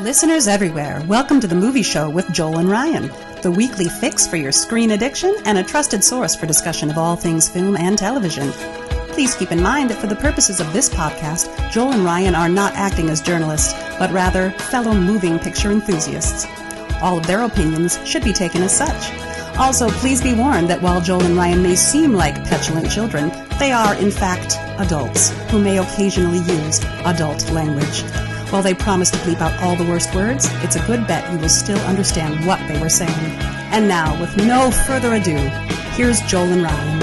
Listeners everywhere, welcome to the Movie Show with Joel and Ryan, the weekly fix for your screen addiction and a trusted source for discussion of all things film and television. Please keep in mind that for the purposes of this podcast, Joel and Ryan are not acting as journalists, but rather fellow moving picture enthusiasts. All of their opinions should be taken as such. Also, please be warned that while Joel and Ryan may seem like petulant children, they are, in fact, adults who may occasionally use adult language. While they promise to bleep out all the worst words, it's a good bet you will still understand what they were saying. And now, with no further ado, here's Joel and Ryan.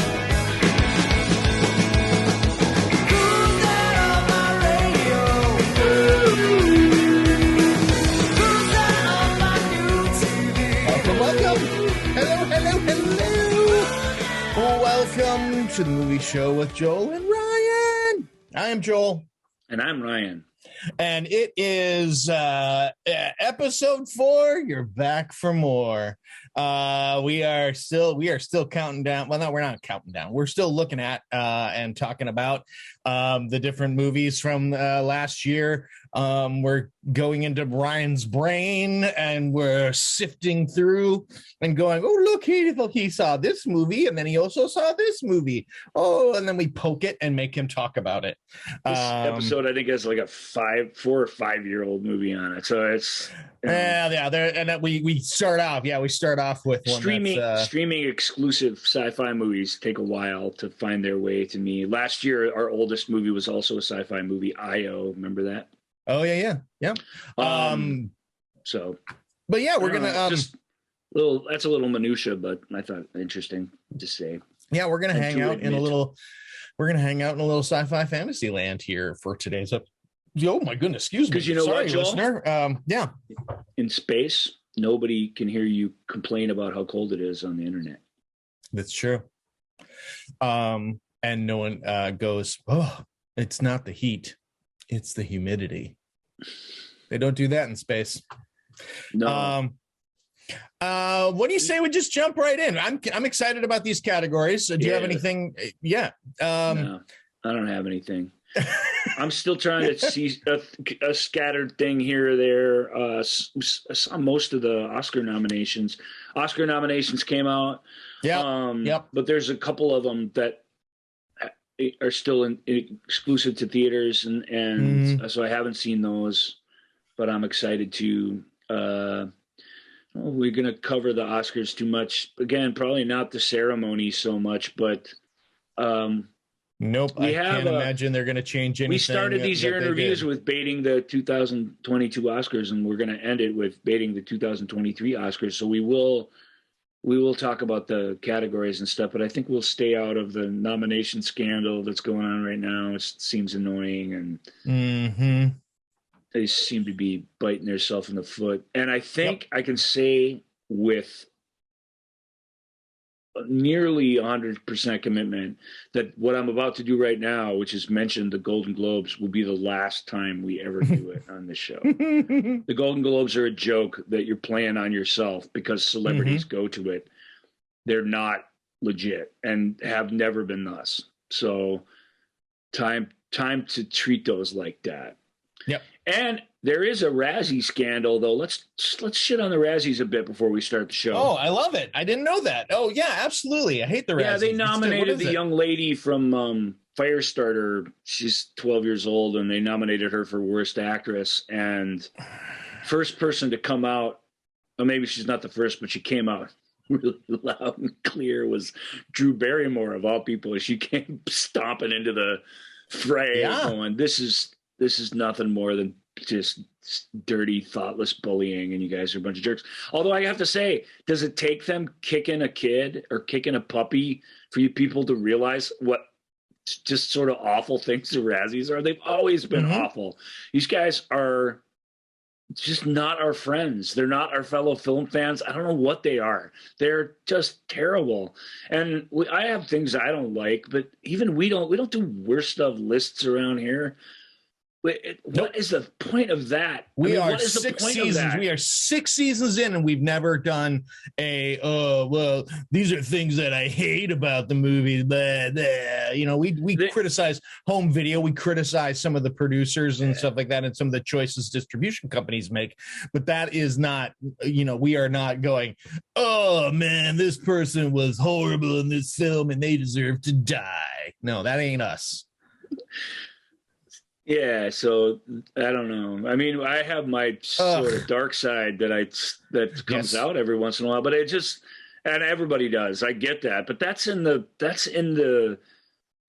Welcome to the Movie Show with Joel and Ryan. I am Joel. And I'm Ryan. And it is episode 4. You're back for more. We are still counting down. Well, no, we're not counting down. We're still looking at and talking about the different movies from last year. We're going into Ryan's brain and we're sifting through and going, oh, look, he saw this movie and then he also saw this movie. Oh, and then we poke it and make him talk about it. This episode, I think, has like a 4 or 5 year old movie on it. So it's we start off with one streaming exclusive sci-fi movies take a while to find their way to me. Last year, our oldest movie was also a sci-fi movie, IO. Remember that? Oh yeah. But yeah, we're gonna that's a little minutia, but I thought interesting to say. Yeah, we're gonna hang out in a little sci-fi fantasy land here for today's episode. Oh my goodness, excuse me. Because you know what, Joel? Listener? Yeah. In space, nobody can hear you complain about how cold it is on the internet. That's true. And no one goes, oh, it's not the heat, it's the humidity. They don't do that in space. No. What do you say we just jump right in? I'm excited about these categories. Do you have anything? Yeah. No, I don't have anything. I'm still trying to see a scattered thing here or there. I saw most of the Oscar nominations. Oscar nominations came out. Yeah. But there's a couple of them that are still exclusive to theaters, and so I haven't seen those. But I'm excited to. We're going to cover the Oscars too much. Again, probably not the ceremony so much, but. Nope, I can't imagine they're going to change anything. We started these interviews with baiting the 2022 Oscars, and we're going to end it with baiting the 2023 Oscars. So we will talk about the categories and stuff, but I think we'll stay out of the nomination scandal that's going on right now. It seems annoying, and they seem to be biting themselves in the foot. And I think I can say with nearly 100% commitment that what I'm about to do right now, which is mention the Golden Globes, will be the last time we ever do it on this show. The Golden Globes are a joke that you're playing on yourself because celebrities go to it. They're not legit and have never been thus. So time to treat those like that. Yep. And there is a Razzie scandal, though. Let's shit on the Razzies a bit before we start the show. Oh, I love it. I didn't know that. Oh, yeah, absolutely. I hate the Razzies. Yeah, they nominated the young lady from Firestarter. She's 12 years old, and they nominated her for Worst Actress. And first person to come out, or maybe she's not the first, but she came out really loud and clear, was Drew Barrymore, of all people. She came stomping into the fray going, this is nothing more than just dirty, thoughtless bullying, and you guys are a bunch of jerks. Although I have to say, does it take them kicking a kid or kicking a puppy for you people to realize what just sort of awful things the Razzies are? They've always been awful. These guys are just not our friends. They're not our fellow film fans. I don't know what they are. They're just terrible. And I have things I don't like, but even we don't do worst of lists around here. What is the point of that? We are what is the 6 point seasons. of that? We are 6 seasons in, and we've never done a well, these are things that I hate about the movie. Blah, blah. You know, we criticize home video. We criticize some of the producers and stuff like that, and some of the choices distribution companies make. But that is not, you know, we are not going, oh man, this person was horrible in this film and they deserve to die. No, that ain't us. Yeah, so I don't know. I mean, I have my sort of dark side that comes out every once in a while, but it just, and everybody does. I get that, but that's in the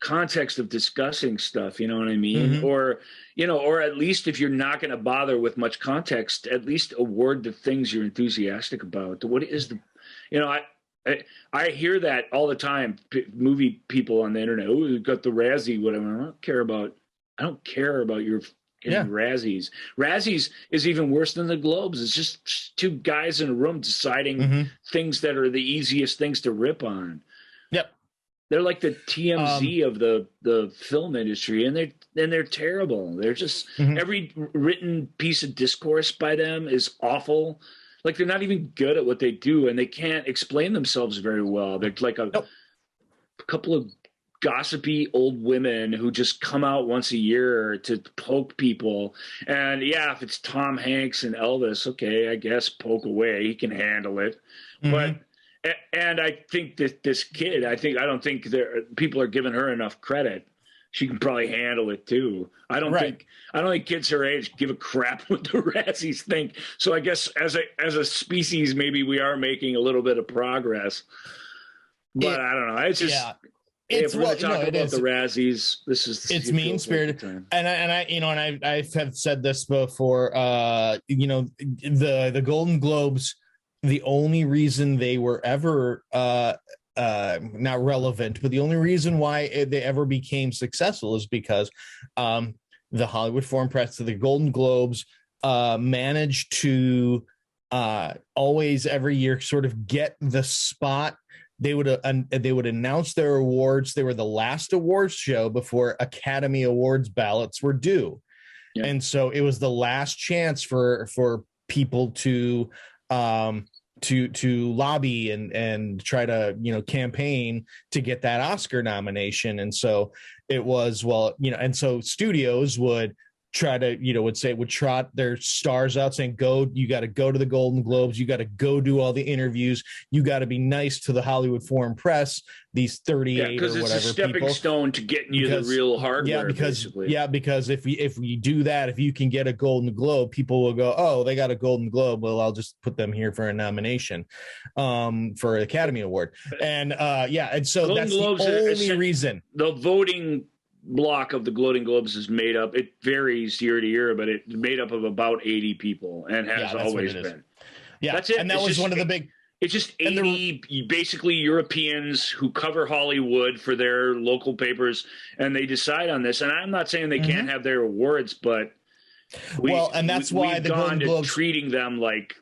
context of discussing stuff. You know what I mean? Mm-hmm. Or or at least if you're not going to bother with much context, at least award the things you're enthusiastic about. What is the, I hear that all the time. Movie people on the internet, oh, we got the Razzie, whatever. I don't care about your Razzies. Razzies is even worse than the Globes. It's just two guys in a room deciding things that are the easiest things to rip on. Yep. They're like the TMZ of the film industry, and they're terrible. They're just every written piece of discourse by them is awful. Like they're not even good at what they do, and they can't explain themselves very well. They're like a couple of gossipy old women who just come out once a year to poke people. And yeah, if it's Tom Hanks and Elvis, okay, I guess poke away, he can handle it. But and I think that this kid, I don't think people are giving her enough credit. She can probably handle it too. I don't think kids her age give a crap what the Razzies think. So I guess as a species, maybe we are making a little bit of progress. But I don't know. It's just if we're talking about the Razzies, it's mean spirited, and I have said this before. The Golden Globes, the only reason they were ever not relevant, but the only reason why they ever became successful is because the Hollywood Foreign Press, the Golden Globes, managed to always every year sort of get the spot. They would announce their awards. They were the last awards show before Academy Awards ballots were due. Yeah. And so it was the last chance for people to lobby and try to, campaign to get that Oscar nomination. And so it was, and so studios would try to, would trot their stars out saying, you got to go to the Golden Globes. You got to go do all the interviews. You got to be nice to the Hollywood Foreign Press, these 38 or whatever people. Because it's a stepping stone to getting you the real hardware. Because if we do that, if you can get a Golden Globe, people will go, oh, they got a Golden Globe. Well, I'll just put them here for a nomination for an Academy Award. And and so Golden that's Globes the only reason. The voting block of the Golden Globes is made up. It varies year to year, but it's made up of about 80 people and has always been. Yeah, that's it. And that was one of the big. It's just 80 basically Europeans who cover Hollywood for their local papers, and they decide on this. And I'm not saying they can't have their awards, but that's why the Golden Globes treating them like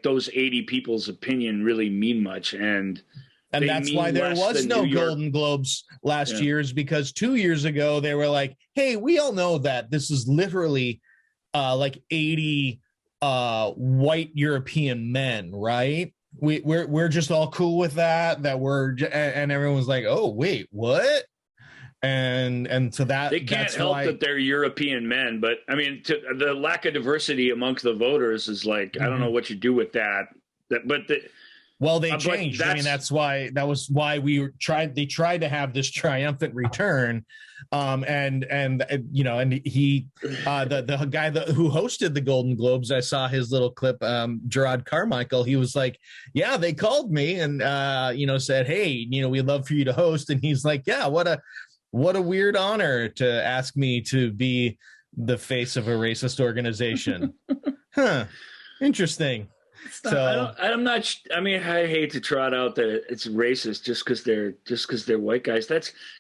those 80 people's opinion really mean much. And that's why there was no Golden Globes last year, is because 2 years ago they were like, hey, we all know that this is literally like 80 white European men, right? We're just all cool with that and everyone was like, oh wait, what? And so that they can't help that they're European men, but I mean, the lack of diversity amongst the voters is like, I don't know what you do with that. Well, they changed. I mean, that was why they tried to have this triumphant return. And he, the guy who hosted the Golden Globes, I saw his little clip, Gerard Carmichael, he was like, yeah, they called me and, said, hey, we'd love for you to host. And he's like, yeah, what a weird honor to ask me to be the face of a racist organization. Huh. Interesting. I'm not. I mean, I hate to trot out that it's racist just because they're white guys.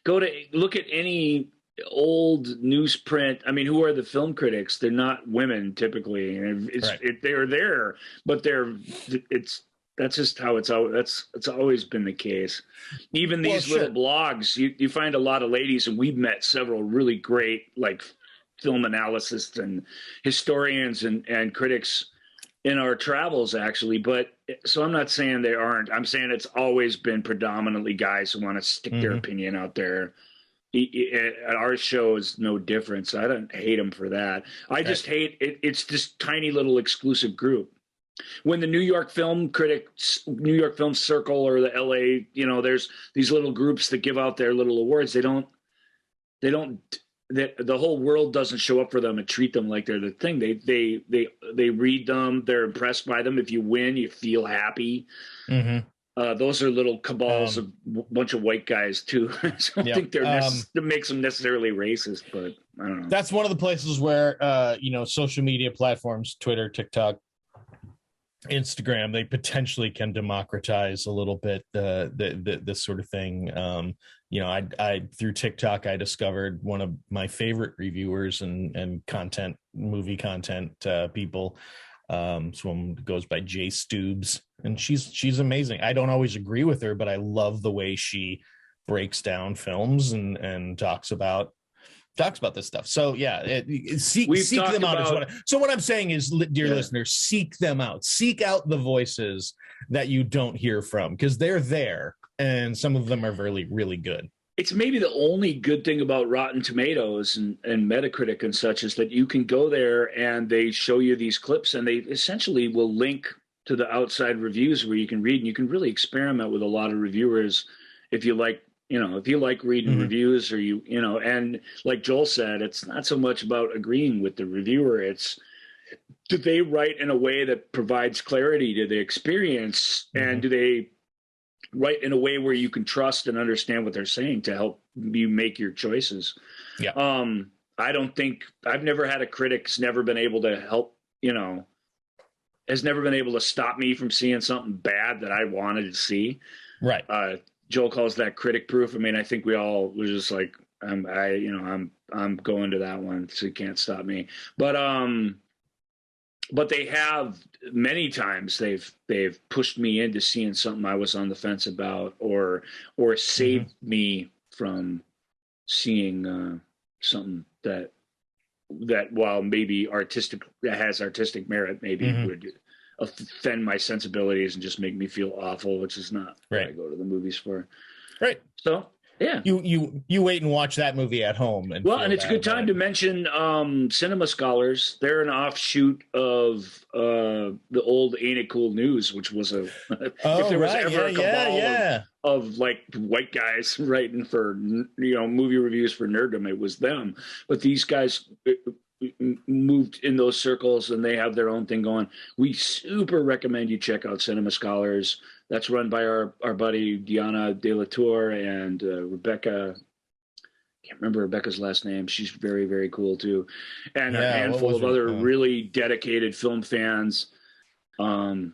Look at any old newsprint. I mean, who are the film critics? They're not women typically. They're there, but that's just how it's always been the case. Even these little blogs, you find a lot of ladies, and we've met several really great film analysts and historians and critics in our travels, actually. But so I'm not saying they aren't. I'm saying it's always been predominantly guys who want to stick their opinion out there. Our show is no different. So I don't hate them for that. I just hate it. It's this tiny little exclusive group. When the New York Film Critics, New York Film Circle, or the LA, there's these little groups that give out their little awards. The whole world doesn't show up for them and treat them like they're the thing. They read them. They're impressed by them. If you win, you feel happy. Those are little cabals of a bunch of white guys too. So I don't think that makes them necessarily racist, but I don't know. That's one of the places where social media platforms, Twitter, TikTok, Instagram, they potentially can democratize a little bit this sort of thing. I through TikTok, I discovered one of my favorite reviewers and movie content people. Someone goes by Jay Stubes, and she's amazing. I don't always agree with her, but I love the way she breaks down films and talks about this stuff. So yeah, seek them out. So what I'm saying is, dear listeners, seek them out. Seek out the voices that you don't hear from, because they're there, and some of them are really, really good. It's maybe the only good thing about Rotten Tomatoes and Metacritic and such is that you can go there and they show you these clips, and they essentially will link to the outside reviews where you can read, and you can really experiment with a lot of reviewers if you like. If you like reading reviews, or and like Joel said, it's not so much about agreeing with the reviewer. It's, do they write in a way that provides clarity to the experience? And do they write in a way where you can trust and understand what they're saying to help you make your choices? Yeah. I don't think, I've never had a critic who's never been able to help, has never been able to stop me from seeing something bad that I wanted to see. Right. Joel calls that critic proof. I mean, I think we all were just like, I'm going to that one, so you can't stop me. But they have many times they've pushed me into seeing something I was on the fence about, or saved me from seeing something that while maybe has artistic merit, maybe would offend my sensibilities and just make me feel awful, which is not what I go to the movies for. Right. So yeah, you wait and watch that movie at home. And it's a good time to mention Cinema Scholars. They're an offshoot of the old Ain't It Cool News, which was if there was ever a cabal of like white guys writing for movie reviews for nerddom, it was them. But these guys moved in those circles, and they have their own thing going. We super recommend you check out Cinema Scholars. That's run by our buddy Diana De La Tour and Rebecca. Can't remember Rebecca's last name. She's very, very cool too, and a handful of other really dedicated film fans. Whether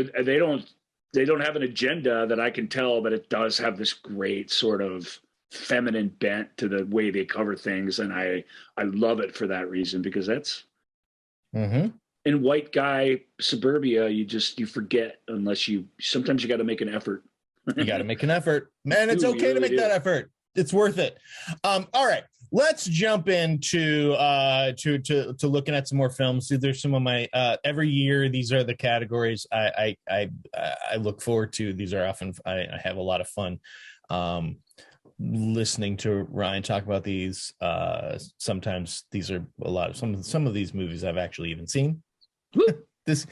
they don't have an agenda that I can tell, but it does have this great sort of feminine bent to the way they cover things, and I love it for that reason, because that's in white guy suburbia, you forget, unless sometimes you got to make an effort. You got to make an effort, man. It's okay to make that effort. It's worth it. All right, let's jump into to looking at some more films. See, there's some of my every year. These are the categories I look forward to. These are often I have a lot of fun listening to Ryan talk about these. Sometimes these are a lot of some of these movies I've actually even seen. This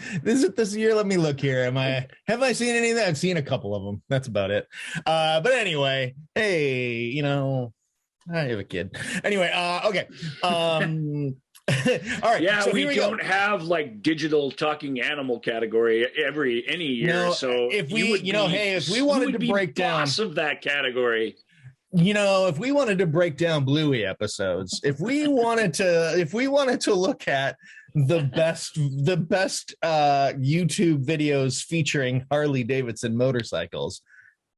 year, let me look here. Have I seen any of that? I've seen a couple of them. That's about it. But anyway, hey, I have a kid. Anyway, okay. All right. Yeah, so we don't have like digital talking animal category any year. No, so if we wanted to break down boss of that category. If we wanted to break down Bluey episodes, if we wanted to look at the best YouTube videos featuring Harley Davidson motorcycles,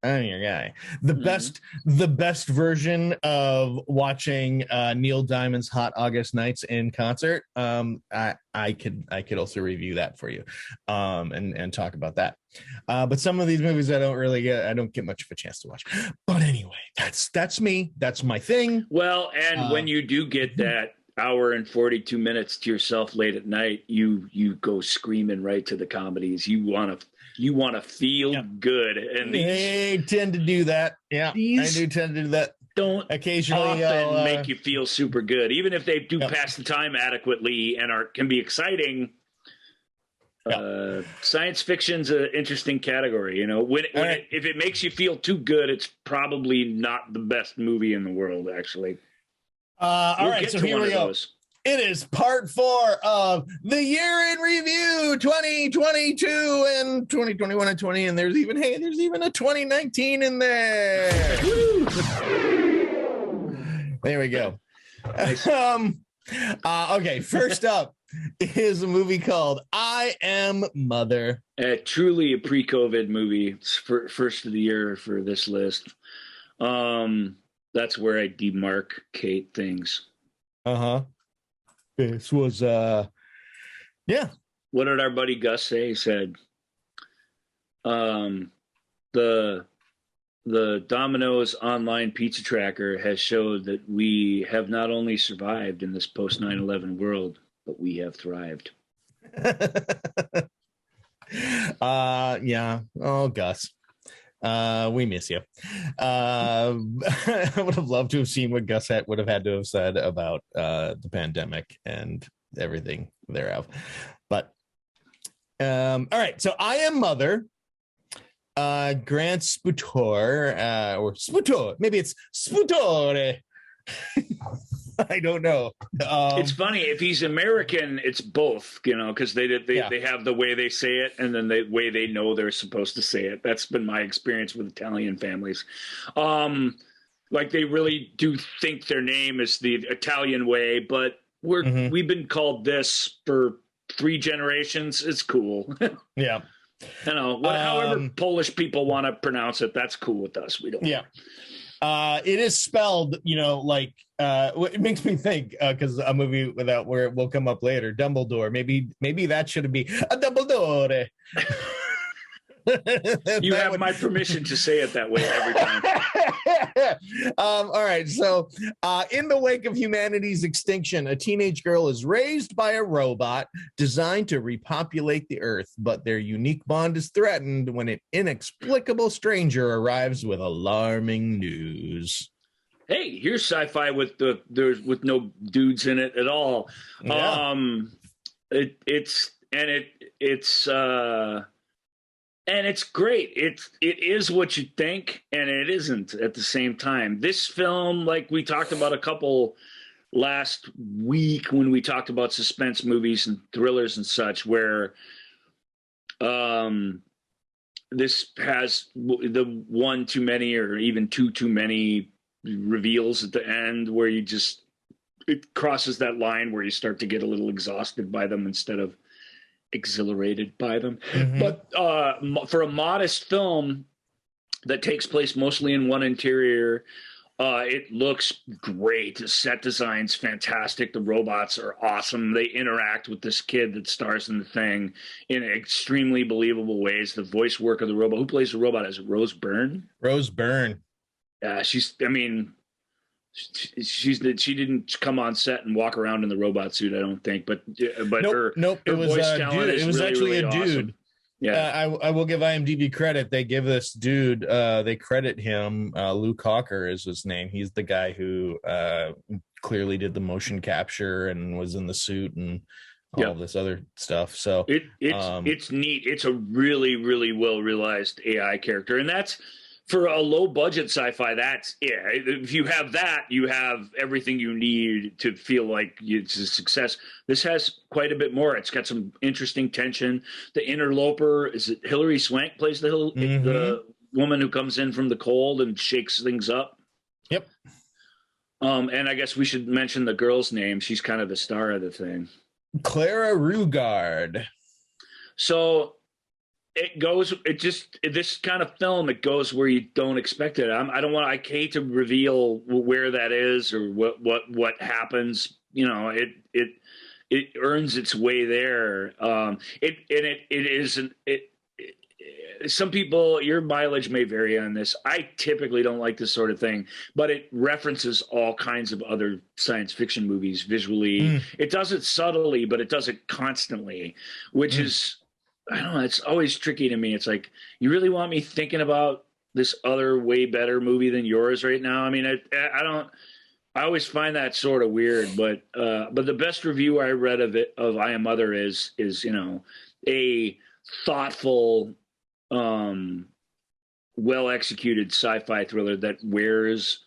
I'm your guy. The best version of watching Neil Diamond's Hot August Nights in concert. I could also review that for you, and talk about that. But some of these movies I don't get much of a chance to watch. But anyway, that's me. That's my thing. Well, and when you do get that hour and 42 minutes to yourself late at night, you go screaming right to the comedies. You want to feel good, and they tend to do that. Yeah, I do tend to do that. Don't occasionally often make you feel super good, even if they do pass the time adequately and can be exciting. Science fiction's an interesting category. You know, if it makes you feel too good, it's probably not the best movie in the world, actually. All right, so here we go. It is part 4 of the year in review 2022 and 2021 and 20, and there's even a 2019 in there. There we go. Nice. Okay, first up is a movie called I Am Mother. Truly a pre-COVID movie. It's first of the year for this list. That's where I demarcate things. This was What did our buddy Gus say? He said, the Domino's online pizza tracker has showed that we have not only survived in this post 9/11 world, but we have thrived. Yeah. Oh, Gus. We miss you. I would have loved to have seen what Gus would have had to have said about the pandemic and everything thereof. But all right, so I Am Mother. Grant Sputore, or Sputore, maybe it's Sputore. I don't know. It's funny, if he's American, it's both, because they have the way they say it and then the way they know they're supposed to say it. That's been my experience with Italian families. Like they really do think their name is the Italian way, but we've been called this for 3 generations. It's cool. Yeah. However Polish people want to pronounce it, that's cool with us. We don't. Yeah. It is spelled, it makes me think, because a movie where it will come up later, Dumbledore. Maybe that should be a Dumbledore. You have my permission to say it that way every time. All right. So in the wake of humanity's extinction, a teenage girl is raised by a robot designed to repopulate the earth, but their unique bond is threatened when an inexplicable stranger arrives with alarming news. Hey, here's sci-fi with no dudes in it at all. Yeah. And it's great. It is what you think, and it isn't at the same time. This film, like we talked about a couple last week when we talked about suspense movies and thrillers and such, where this has the one too many or even two too many reveals at the end, where it crosses that line where you start to get a little exhausted by them instead of exhilarated by them. But for a modest film that takes place mostly in one interior, it looks great. The set design's fantastic. The robots are awesome. They interact with this kid that stars in the thing in extremely believable ways. The voice work of the robot, who plays the robot, is Rose Byrne. Rose Byrne. She didn't come on set and walk around in the robot suit, I don't think, but her voice talent is actually really a dude. awesome. Yeah, I will give IMDb credit. They give this dude, they credit him. Luke Hawker is his name. He's the guy who clearly did the motion capture and was in the suit and all this other stuff. So it's neat. It's a really, really well realized AI character, and that's. For a low-budget sci-fi, if you have that, you have everything you need to feel like it's a success. This has quite a bit more. It's got some interesting tension. The interloper, is it Hilary Swank plays the woman who comes in from the cold and shakes things up? Yep. And I guess we should mention the girl's name. She's kind of the star of the thing. Clara Rugard. So this kind of film, it goes where you don't expect it. I hate to reveal where that is or what happens. You know, it earns its way there. Some people, your mileage may vary on this. I typically don't like this sort of thing, but it references all kinds of other science fiction movies visually. It does it subtly, but it does it constantly, which is, I don't know, it's always tricky to me. It's like, you really want me thinking about this other way better movie than yours right now? I mean, I always find that sort of weird, but the best review I read of I Am Mother is, you know, a thoughtful, well-executed sci-fi thriller that wears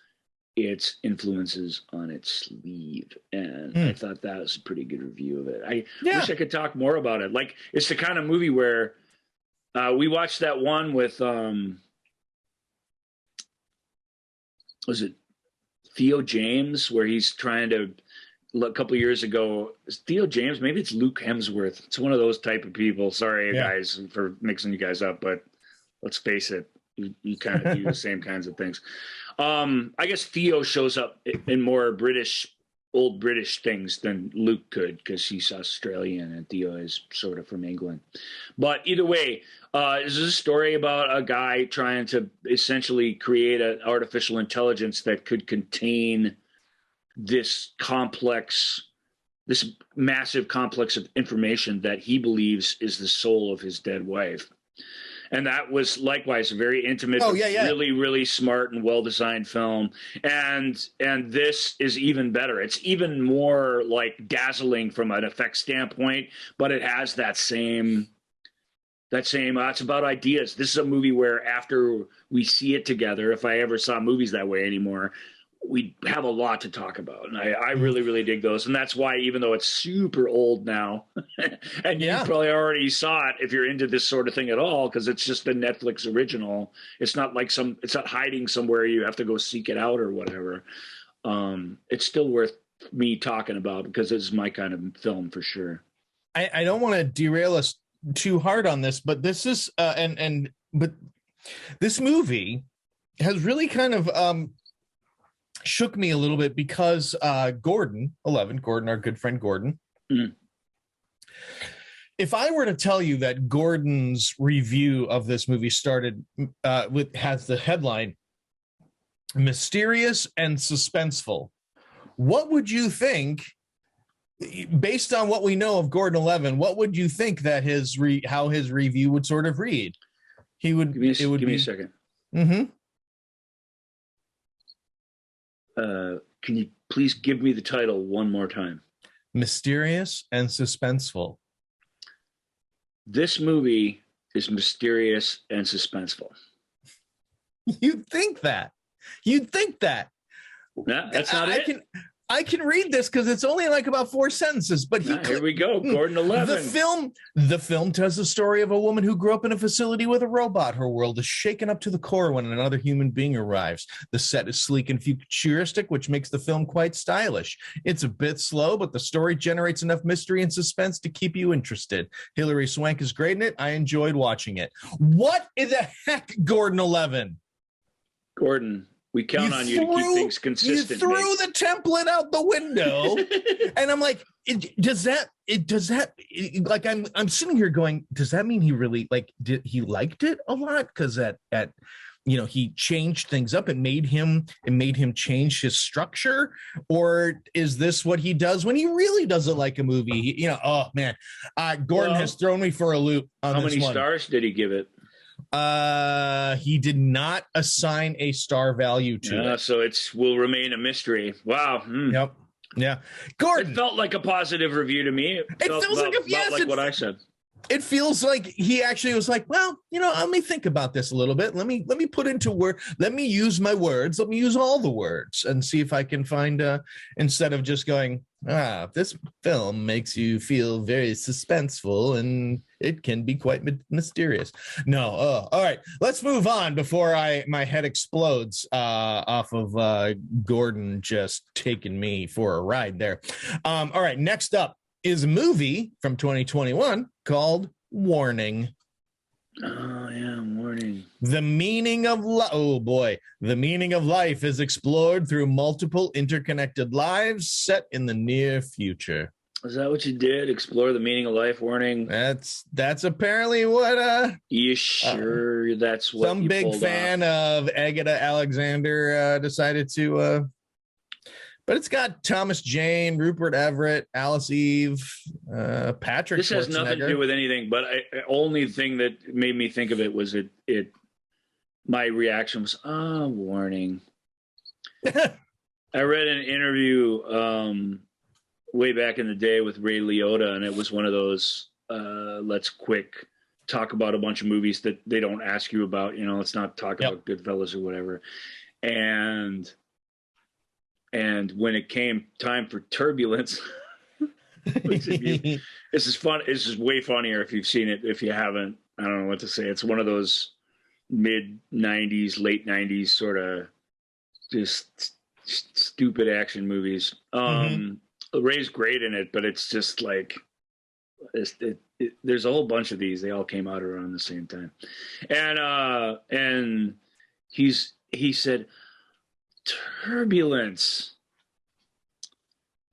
its influences on its sleeve, and I thought that was a pretty good review of it. I wish I could talk more about it. Like, it's the kind of movie where we watched that one with was it Theo James, where he's trying to, a couple of years ago, Theo James, maybe it's Luke Hemsworth. It's one of those type of people. Sorry, guys, for mixing you guys up, but let's face it, you kind of do the same kinds of things. I guess Theo shows up in more old British things than Luke could, because he's Australian and Theo is sort of from England. But either way, this is a story about a guy trying to essentially create an artificial intelligence that could contain this massive complex of information that he believes is the soul of his dead wife. And that was likewise a very intimate, really, really smart and well-designed film. And this is even better. It's even more like dazzling from an effects standpoint, but it has that same it's about ideas. This is a movie where after we see it together, if I ever saw movies that way anymore, we have a lot to talk about. And I really, really dig those. And that's why, even though it's super old now, and you probably already saw it if you're into this sort of thing at all, because it's just a Netflix original. It's not like it's not hiding somewhere you have to go seek it out or whatever. It's still worth me talking about, because it's my kind of film for sure. I don't want to derail us too hard on this, but this is, but this movie has really kind of, shook me a little bit, because Gordon, our good friend Gordon, if I were to tell you that Gordon's review of this movie started has the headline mysterious and suspenseful, what would you think, based on what we know of Gordon 11, what would you think that how his review would sort of read? Give me a second. Can you please give me the title one more time? Mysterious and suspenseful. This movie is mysterious and suspenseful. You'd think that. No, that's not it. I can read this because it's only like about 4 sentences, but here we go. Gordon 11. The film tells the story of a woman who grew up in a facility with a robot. Her world is shaken up to the core when another human being arrives. The set is sleek and futuristic, which makes the film quite stylish. It's a bit slow, but the story generates enough mystery and suspense to keep you interested. Hilary Swank is great in it. I enjoyed watching it. What in the heck, Gordon 11? Gordon, we count on you to keep things consistent. You threw the template out the window, and I'm like, does that like, I'm sitting here going, does that mean he really he liked it a lot? Because he changed things up. It made him change his structure, or is this what he does when he really doesn't like a movie? Oh man, Gordon has thrown me for a loop on this one. How many stars did he give it? He did not assign a star value to it. So will remain a mystery. Wow. Yep. Yeah. Gordon. It felt like a positive review to me. It feels like what I said. It feels like he actually was like, well, let me think about this a little bit. Let me put into word. Let me use my words. Let me use all the words and see if I can find, instead of just going, this film makes you feel very suspenseful and it can be quite mysterious. No. All right. Let's move on before my head explodes off of Gordon just taking me for a ride there. All right. Next up is a movie from 2021 called Warning. Oh yeah, warning. The meaning of oh boy, the meaning of life is explored through multiple interconnected lives set in the near future. Is that what you did? Explore the meaning of life, warning? That's apparently what You sure that's what some you big pulled fan off? of Agatha Alexander decided to but it's got Thomas Jane, Rupert Everett, Alice Eve, Patrick This has nothing to do Schwarzenegger. with anything, but only thing that made me think of it was it my reaction was, oh, warning. I read an interview way back in the day with Ray Liotta, and it was one of those let's quick talk about a bunch of movies that they don't ask you about. You know, let's not talk about Goodfellas or whatever. And when it came time for Turbulence, this is fun. This is way funnier if you've seen it. If you haven't, I don't know what to say. It's one of those mid '90s, late '90s sort of just stupid action movies. Ray's great in it, but it's just like there's a whole bunch of these. They all came out around the same time, and he said Turbulence.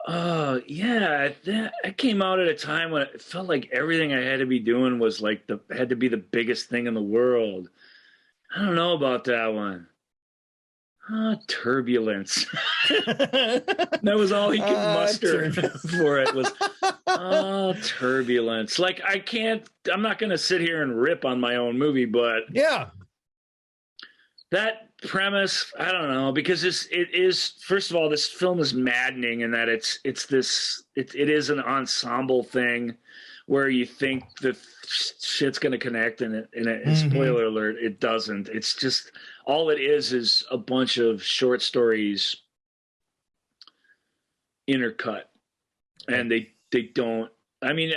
Yeah, that came out at a time when it felt like everything I had to be doing was like had to be the biggest thing in the world. I don't know about that one. Turbulence. That was all he could muster for it was turbulence. Like I'm not gonna sit here and rip on my own movie, but yeah, that premise, I don't know, because it is first of all, this film is maddening in that it is an ensemble thing where you think the shit's going to connect, and spoiler alert, it doesn't. It's just all it is a bunch of short stories intercut, and they don't. I mean,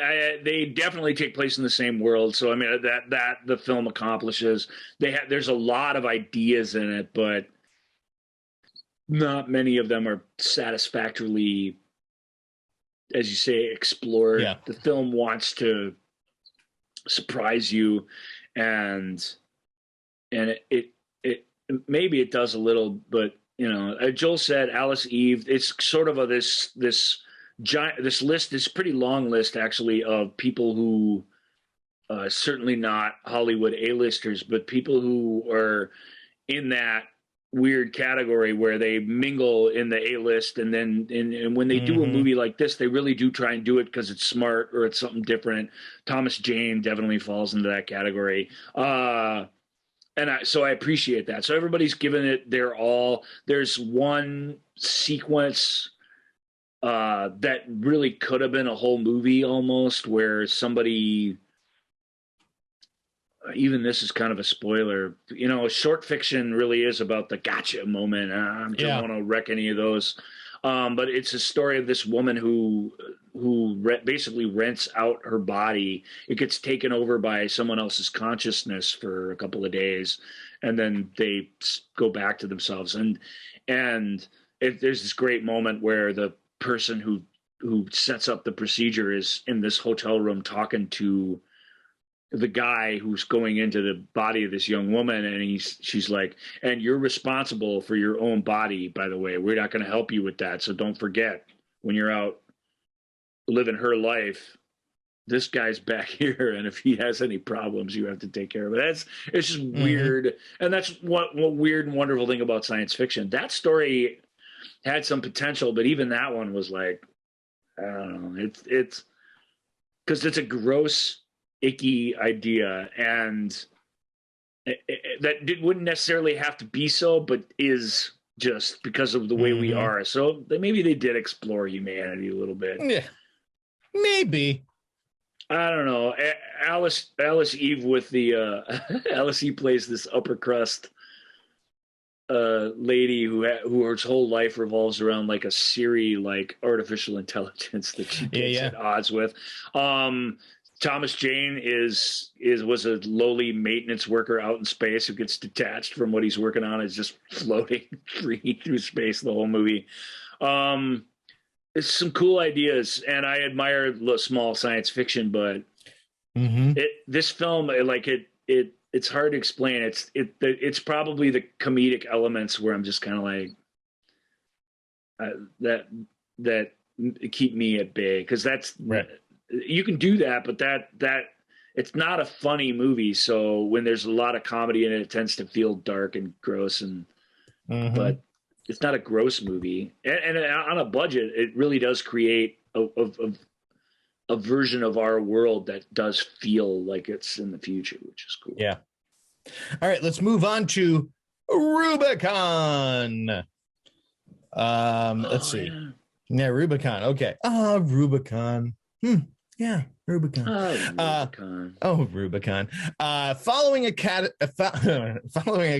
they definitely take place in the same world. So I mean that the film accomplishes. There's a lot of ideas in it, but not many of them are satisfactorily, as you say, explored. Yeah. The film wants to surprise you, and it maybe it does a little, but you know, Joel said Alice Eve. It's sort of this list, this pretty long list actually, of people who certainly not Hollywood A-listers, but people who are in that weird category where they mingle in the A-list, and then and when they do a movie like this, they really do try and do it because it's smart or it's something different. Thomas Jane definitely falls into that category. So I appreciate that. So everybody's given it their all. There's one sequence that really could have been a whole movie almost, where somebody, even this is kind of a spoiler, you know, short fiction really is about the gotcha moment. I don't want to wreck any of those. But it's a story of this woman who basically rents out her body. It gets taken over by someone else's consciousness for a couple of days, and then they go back to themselves. And there's this great moment where the person who sets up the procedure is in this hotel room talking to the guy who's going into the body of this young woman, and she's like, and you're responsible for your own body, by the way. We're not going to help you with that, so don't forget, when you're out living her life, this guy's back here, and if he has any problems, you have to take care of it. It's just weird, and that's what weird and wonderful thing about science fiction. That story had some potential, but even that one was like, I don't know. It's because it's a gross, icky idea, and that wouldn't necessarily have to be so, but is just because of the way we are. So maybe they did explore humanity a little bit. Yeah, maybe. I don't know. Alice Eve with the Alice Eve plays this upper crust lady who her whole life revolves around like a Siri, like artificial intelligence that she gets at odds with. Thomas Jane was a lowly maintenance worker out in space who gets detached from what he's working on, is just floating free through space the whole movie. It's some cool ideas, and I admire small science fiction, but this film, it's hard to explain. It's probably the comedic elements where I'm just kind of like that keep me at bay, because that's right. You can do that, but that it's not a funny movie. So when there's a lot of comedy in it, it tends to feel dark and gross, and but it's not a gross movie. And on a budget, it really does create a version of our world that does feel like it's in the future, which is cool. Yeah. All right, let's move on to Rubicon. Let's see. Yeah, Rubicon. Okay. Rubicon. Yeah, Rubicon. Rubicon. Rubicon. Following a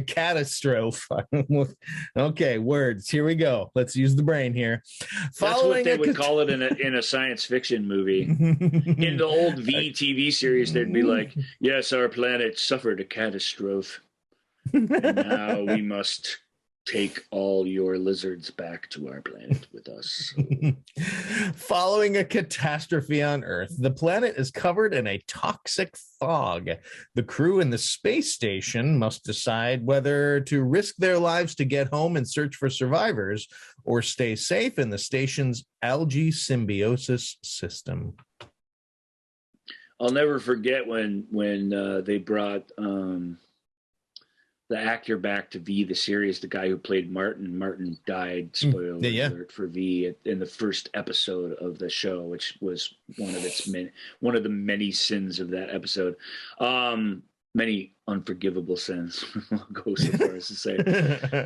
catastrophe. Okay, words. Here we go. Let's use the brain here. That's what they would call it in a science fiction movie. In the old TV series, they'd be like, "Yes, our planet suffered a catastrophe, and now we must take all your lizards back to our planet with us." Following a catastrophe on Earth, the planet is covered in a toxic fog. The crew in the space station must decide whether to risk their lives to get home and search for survivors, or stay safe in the station's algae symbiosis system. I'll never forget when they brought the actor back to V, the series, the guy who played Martin. Martin died, spoiler alert, for V in the first episode of the show, which was one of the many sins of that episode. Many unforgivable sins, I'll go so far as to say.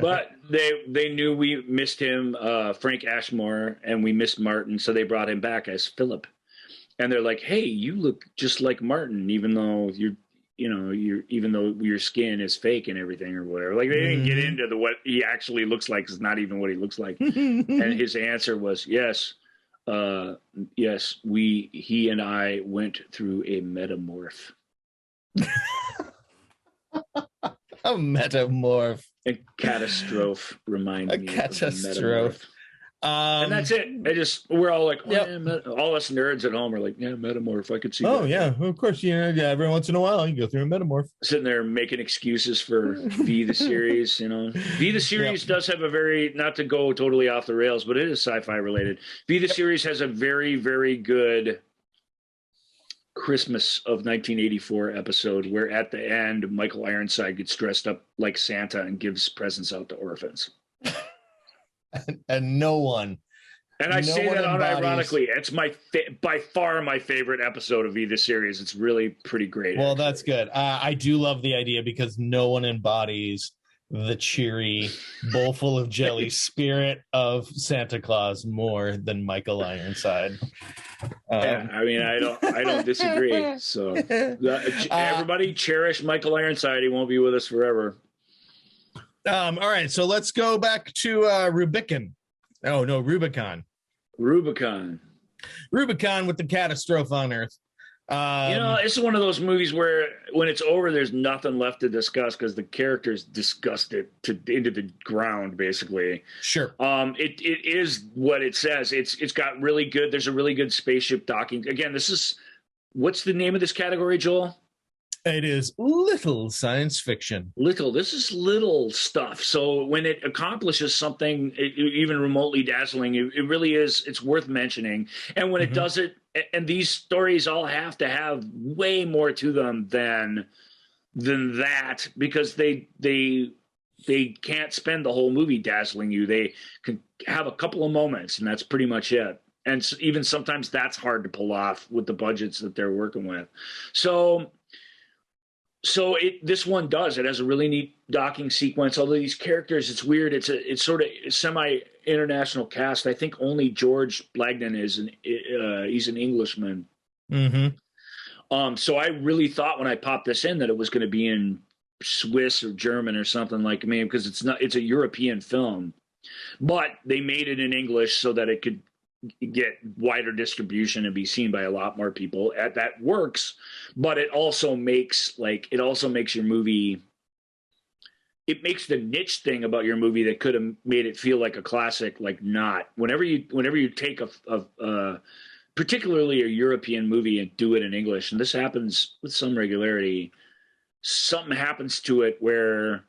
But they knew we missed him, Frank Ashmore, and we missed Martin, so they brought him back as Philip. And they're like, "Hey, you look just like Martin, even though even though your skin is fake and everything or whatever." Like, they didn't get into what he actually looks like. It's not even what he looks like. And his answer was, yes, he and I went through a metamorph. A metamorph. A catastrophe reminded me of a catastrophe. And that's it. We're all like, all us nerds at home are like, yeah, metamorph. I could see that. Oh, yeah, of course. Every once in a while you go through a metamorph. Sitting there making excuses for V the series, V the series does have a very, not to go totally off the rails, but it is sci-fi related. V the series has a very, very good Christmas of 1984 episode where at the end, Michael Ironside gets dressed up like Santa and gives presents out to orphans. And no one. And I say that unironically. It's by far my favorite episode of either series. It's really pretty great. Well, that's good. I do love the idea because no one embodies the cheery, bowl full of jelly spirit of Santa Claus more than Michael Ironside. I don't disagree. So everybody cherish Michael Ironside. He won't be with us forever. All right, so let's go back to Rubicon. Oh, no, Rubicon. Rubicon with the catastrophe on Earth. It's one of those movies where when it's over, there's nothing left to discuss because the characters discussed it into the ground, basically. Sure. It is what it says. It's got really good. There's a really good spaceship docking. Again, what's the name of this category, Joel? It is little science fiction. This is little stuff. So when it accomplishes something even remotely dazzling, it really is, it's worth mentioning. And when it does it, and these stories all have to have way more to them than that, because they can't spend the whole movie dazzling you. They can have a couple of moments, and that's pretty much it. And even sometimes that's hard to pull off with the budgets that they're working with. So this one does. It has a really neat docking sequence. Although these characters, it's weird. It's sort of semi-international cast. I think only George Blagden he's an Englishman. So I really thought when I popped this in that it was going to be in Swiss or German or something like me, because it's a European film, but they made it in English so that it could get wider distribution and be seen by a lot more people. That works, but it also makes your movie, it makes the niche thing about your movie that could have made it feel like a classic, like not. Whenever you take a particularly a European movie and do it in English, and this happens with some regularity, something happens to it where,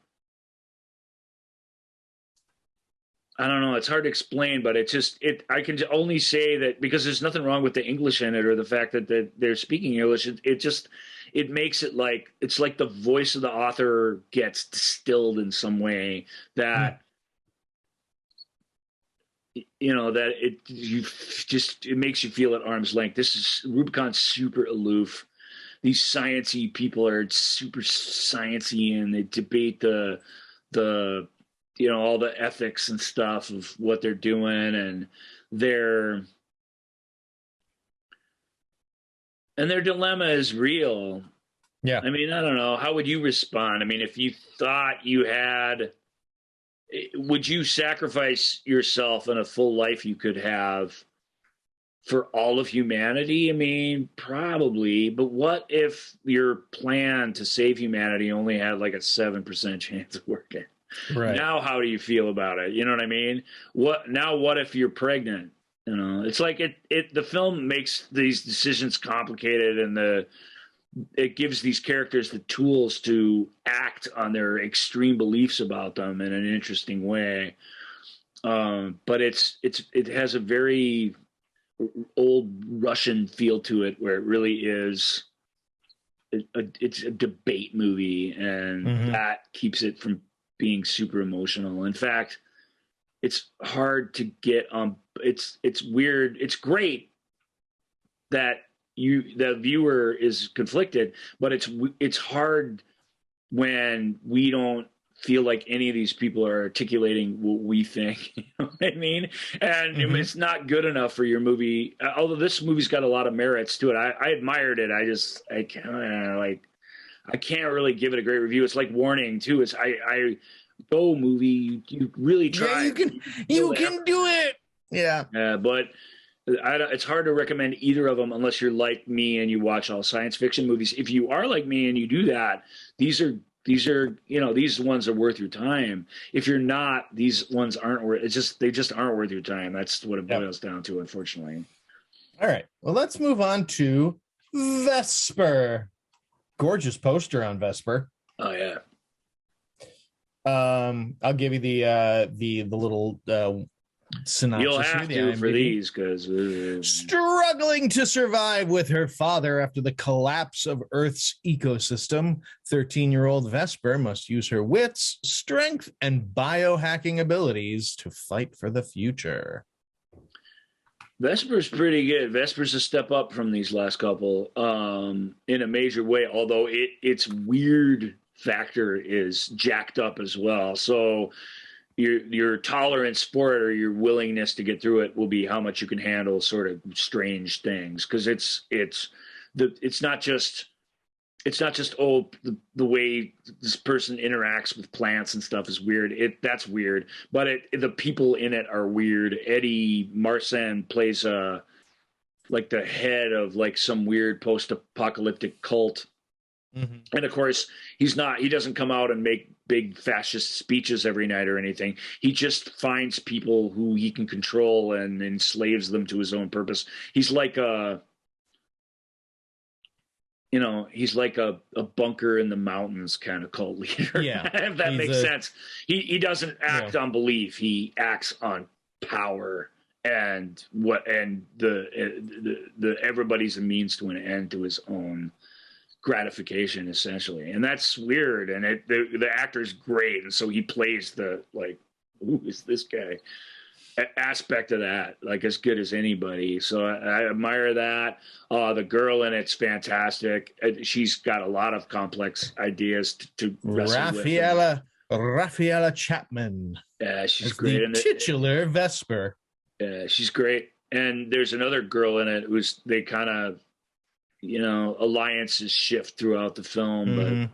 I don't know, it's hard to explain, but I can only say that because there's nothing wrong with the English in it or the fact that they're speaking English. It makes it like, it's like the voice of the author gets distilled in some way that, that it makes you feel at arm's length. This is Rubicon's super aloof. These sciencey people are super sciencey, and they debate the all the ethics and stuff of what they're doing, and their dilemma is real. Yeah. I mean, I don't know. How would you respond? I mean, if you thought you had, would you sacrifice yourself and a full life you could have for all of humanity? I mean, probably. But what if your plan to save humanity only had like a 7% chance of working? Right. Now, how do you feel about it? You know what I mean? What if you're pregnant? It's like the film makes these decisions complicated, and it gives these characters the tools to act on their extreme beliefs about them in an interesting way. But it has a very old Russian feel to it, where it really is it's a debate movie, and that keeps it from being super emotional. In fact, it's hard to get on. It's weird. It's great that the viewer is conflicted, but it's hard when we don't feel like any of these people are articulating what we think. You know what I mean? And it's not good enough for your movie. Although this movie's got a lot of merits to it. I admired it. I can't really give it a great review. It's like Warning too. It's go movie. You really try. Yeah, you can do it. Yeah. But it's hard to recommend either of them unless you're like me and you watch all science fiction movies. If you are like me and you do that, these ones are worth your time. If you're not, these ones aren't worth. They just aren't worth your time. That's what it boils down to, unfortunately. All right. Well, let's move on to Vesper. Gorgeous poster on Vesper. Oh yeah. I'll give you the little synopsis. You'll have to for these, because struggling to survive with her father after the collapse of Earth's ecosystem, 13-year-old Vesper must use her wits, strength, and biohacking abilities to fight for the future. Vesper's pretty good. Vesper's a step up from these last couple in a major way, although its weird factor is jacked up as well. So your tolerance for it, or your willingness to get through it, will be how much you can handle sort of strange things, because it's not just the way this person interacts with plants and stuff is weird. That's weird, but the people in it are weird. Eddie Marsan plays like the head of like some weird post-apocalyptic cult. And of course, he doesn't come out and make big fascist speeches every night or anything. He just finds people who he can control and enslaves them to his own purpose. He's like a bunker in the mountains kind of cult leader. Yeah. If that makes sense. He doesn't act on belief. He acts on power, and the everybody's a means to an end to his own gratification, essentially. And that's weird. And the actor's great. And so he plays the, like, who is this guy aspect of that, like, as good as anybody. So I admire that. The girl in it's fantastic. She's got a lot of complex ideas to wrestle with. Raffaella Chapman. Yeah, she's great. The titular Vesper. Yeah, she's great. And there's another girl in it who's, they kind of, alliances shift throughout the film, but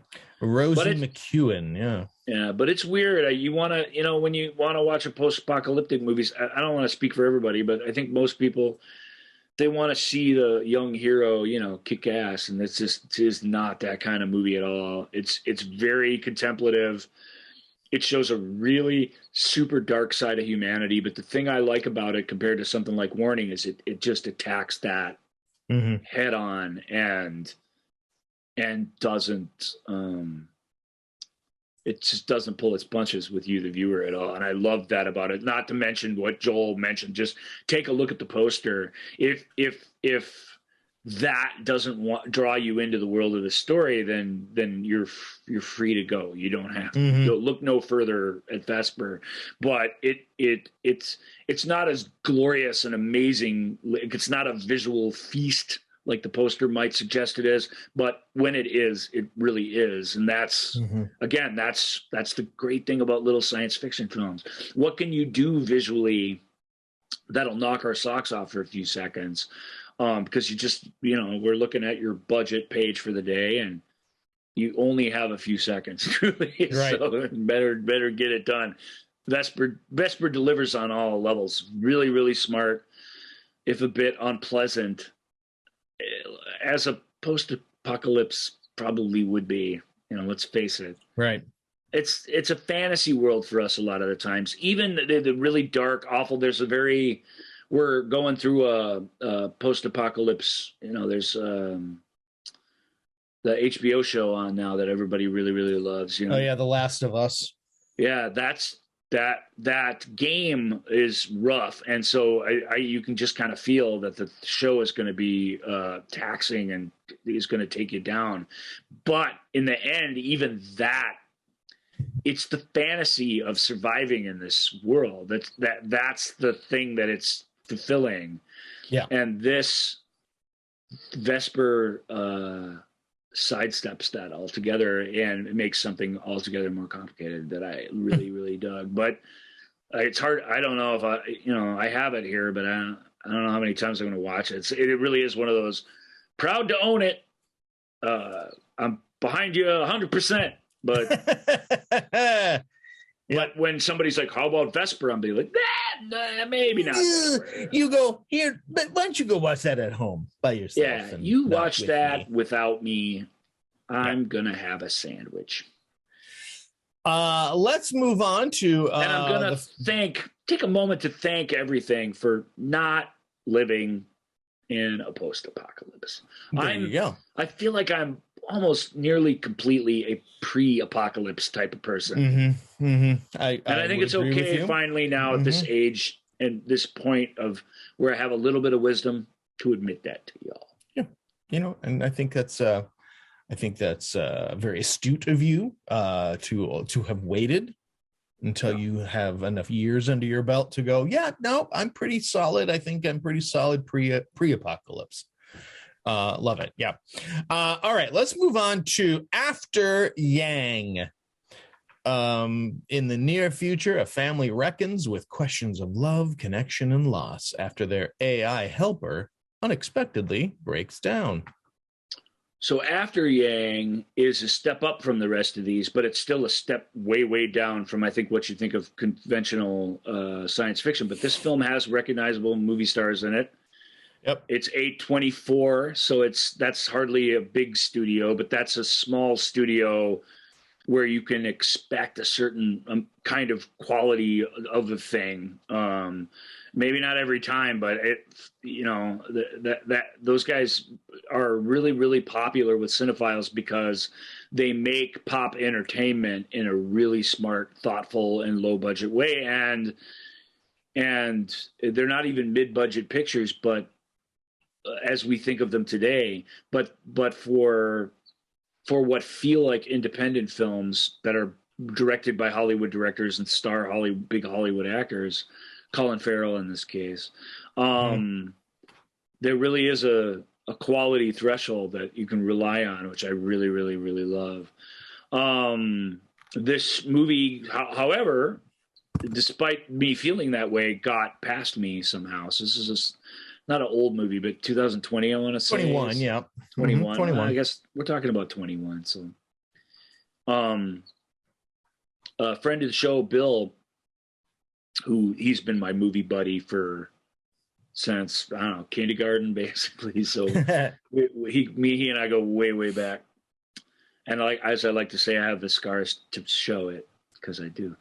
Rosie McEwen. Yeah, but it's weird. You want to, when you want to watch a post-apocalyptic movies, I don't want to speak for everybody, but I think most people, they want to see the young hero, kick ass, and it's just not that kind of movie at all. It's very contemplative. It shows a really super dark side of humanity, but the thing I like about it compared to something like Warning is it just attacks that head on, and and doesn't it just doesn't pull its punches with you, the viewer, at all. And I love that about it. Not to mention what Joel mentioned. Just take a look at the poster. If that doesn't draw you into the world of the story, then you're free to go. You don't have to look no further at Vesper. But it's not as glorious and amazing. It's not a visual feast like the poster might suggest it is, but when it is, it really is. And that's, again, that's the great thing about little science fiction films. What can you do visually that'll knock our socks off for a few seconds? Because you just, we're looking at your budget page for the day and you only have a few seconds, really. Right. So better get it done. Vesper delivers on all levels. Really, really smart, if a bit unpleasant, as a post-apocalypse probably would be. Let's face it. Right. It's a fantasy world for us a lot of the times. Even the really dark, awful. We're going through a post-apocalypse. There's the HBO show on now that everybody really, really loves. Oh yeah, The Last of Us. Yeah, that game is rough, and so you can just kind of feel that the show is going to be taxing and is going to take you down. But in the end, even that, it's the fantasy of surviving in this world. That's the thing that it's fulfilling. Yeah, and this Vesper sidesteps that altogether and it makes something altogether more complicated that I really, really dug. But it's hard. I don't know if I have it here, but I don't know how many times I'm going to watch it. It really is one of those, proud to own it. I'm behind you 100%, but but when somebody's like, how about Vesper? I'm be like, nah, maybe not. You go here, but why don't you go watch that at home by yourself? Yeah, you watch that without me. I'm gonna have a sandwich. Let's move on to and I'm gonna take a moment to thank everything for not living in a post-apocalypse. There you go. I feel like I'm almost nearly completely a pre-apocalypse type of person. I think it's okay finally now at this age and this point of where I have a little bit of wisdom to admit that to y'all. Yeah, and I think that's very astute of you to have waited until you have enough years under your belt to go, I'm pretty solid. I think I'm pretty solid pre-apocalypse. Love it. Yeah. All right, let's move on to After Yang. In the near future, a family reckons with questions of love, connection, and loss after their AI helper unexpectedly breaks down. So After Yang is a step up from the rest of these, but it's still a step way, way down from, I think, what you think of conventional science fiction. But this film has recognizable movie stars in it. Yep. It's A24, so that's hardly a big studio, but that's a small studio where you can expect a certain kind of quality of the thing. Maybe not every time, but those guys are really, really popular with cinephiles because they make pop entertainment in a really smart, thoughtful, and low budget way. And they're not even mid-budget pictures, but as we think of them today, but for what feel like independent films that are directed by Hollywood directors and star big Hollywood actors, Colin Farrell in this case, there really is a quality threshold that you can rely on, which I really, really, really love. This movie, however, despite me feeling that way, got past me somehow. So this is not an old movie, but 2020, I want to say. 21, yeah. 21. 21. I guess we're talking about 21. So, a friend of the show, Bill, he's been my movie buddy since, I don't know, kindergarten, basically. So he and I go way, way back. And as I like to say, I have the scars to show it because I do.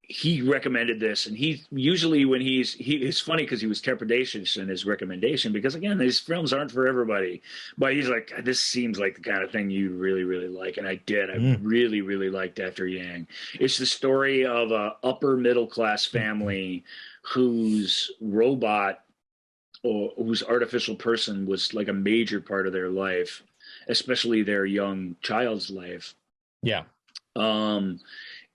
he recommended this, and he usually when it's funny because he was trepidatious in his recommendation, because again, these films aren't for everybody, but he's like, this seems like the kind of thing you really, really like. And I really, really liked After Yang. It's the story of a upper middle class family whose robot or whose artificial person was like a major part of their life, especially their young child's life. Yeah.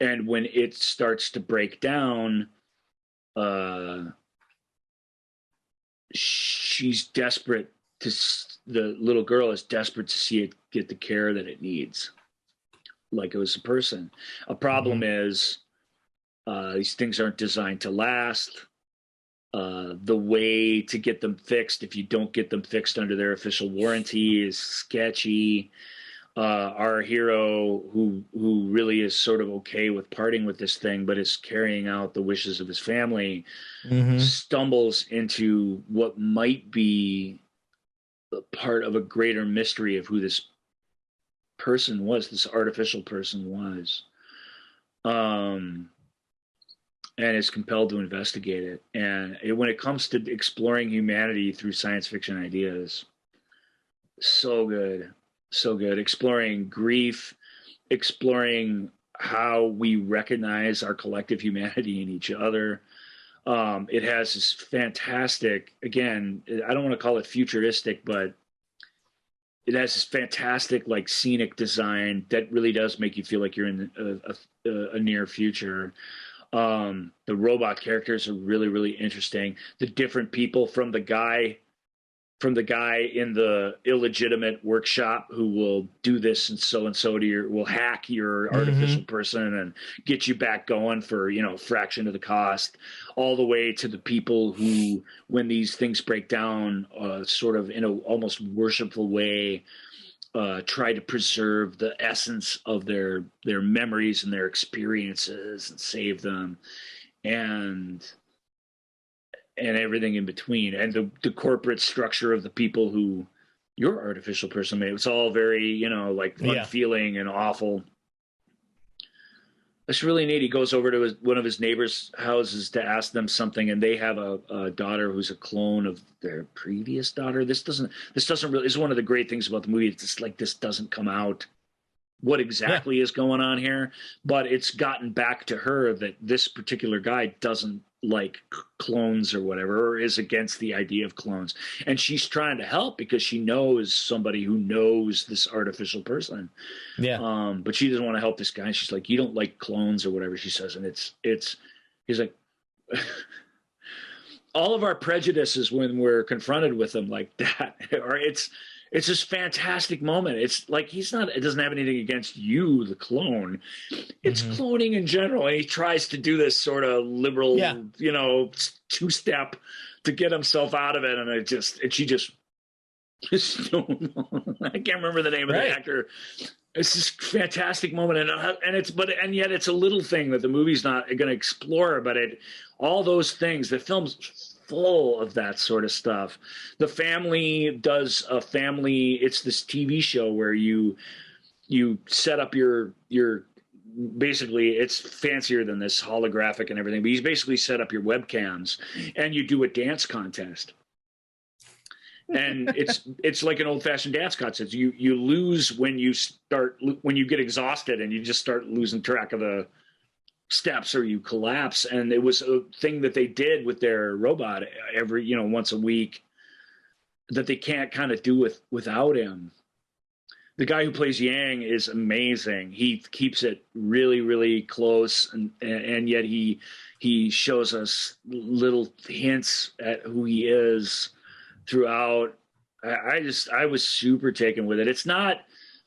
And when it starts to break down, she's desperate the little girl is desperate to see it get the care that it needs, like it was a person. A problem is these things aren't designed to last. The way to get them fixed, if you don't get them fixed under their official warranty, is sketchy. Our hero, who really is sort of okay with parting with this thing, but is carrying out the wishes of his family, stumbles into what might be part of a greater mystery of who this person was, this artificial person was, and is compelled to investigate it. And when it comes to exploring humanity through science fiction ideas, so good. So good. Exploring grief, exploring how we recognize our collective humanity in each other. It has this fantastic, again, I don't want to call it futuristic, but it has this fantastic, like, scenic design that really does make you feel like you're in a near future. The robot characters are really, really interesting. The different people from the guy in the illegitimate workshop who will do this and so to your, will hack your artificial person and get you back going for, a fraction of the cost, all the way to the people who, when these things break down, sort of in a almost worshipful way, try to preserve the essence of their memories and their experiences and save them. And everything in between, and the corporate structure of the people who your artificial person made. It's all very, unfeeling and awful. It's really neat. He goes over to one of his neighbors' houses to ask them something, and they have a daughter who's a clone of their previous daughter. This doesn't really, is one of the great things about the movie. It's just like, this doesn't come out what exactly is going on here, but it's gotten back to her that this particular guy doesn't like clones or whatever, or is against the idea of clones, and she's trying to help because she knows somebody who knows this artificial person, but she doesn't want to help this guy. She's like, you don't like clones or whatever she says, and he's like, all of our prejudices when we're confronted with them like that, or it's this fantastic moment. It's like, it doesn't have anything against you, the clone. It's cloning in general. And he tries to do this sort of liberal, two-step to get himself out of it. And she just, I can't remember the name of the actor. It's this fantastic moment. And yet it's a little thing that the movie's not going to explore, but all those things, the film's full of that sort of stuff. The family does it's this TV show where you set up your basically, it's fancier than this, holographic and everything, but you basically set up your webcams and you do a dance contest. And it's like an old-fashioned dance contest. You lose when you get exhausted and you just start losing track of the steps, or you collapse. And it was a thing that they did with their robot every once a week that they can't kind of do without him. The guy who plays Yang is amazing. He keeps it really, really close, and yet he shows us little hints at who he is throughout. I was super taken with it. It's not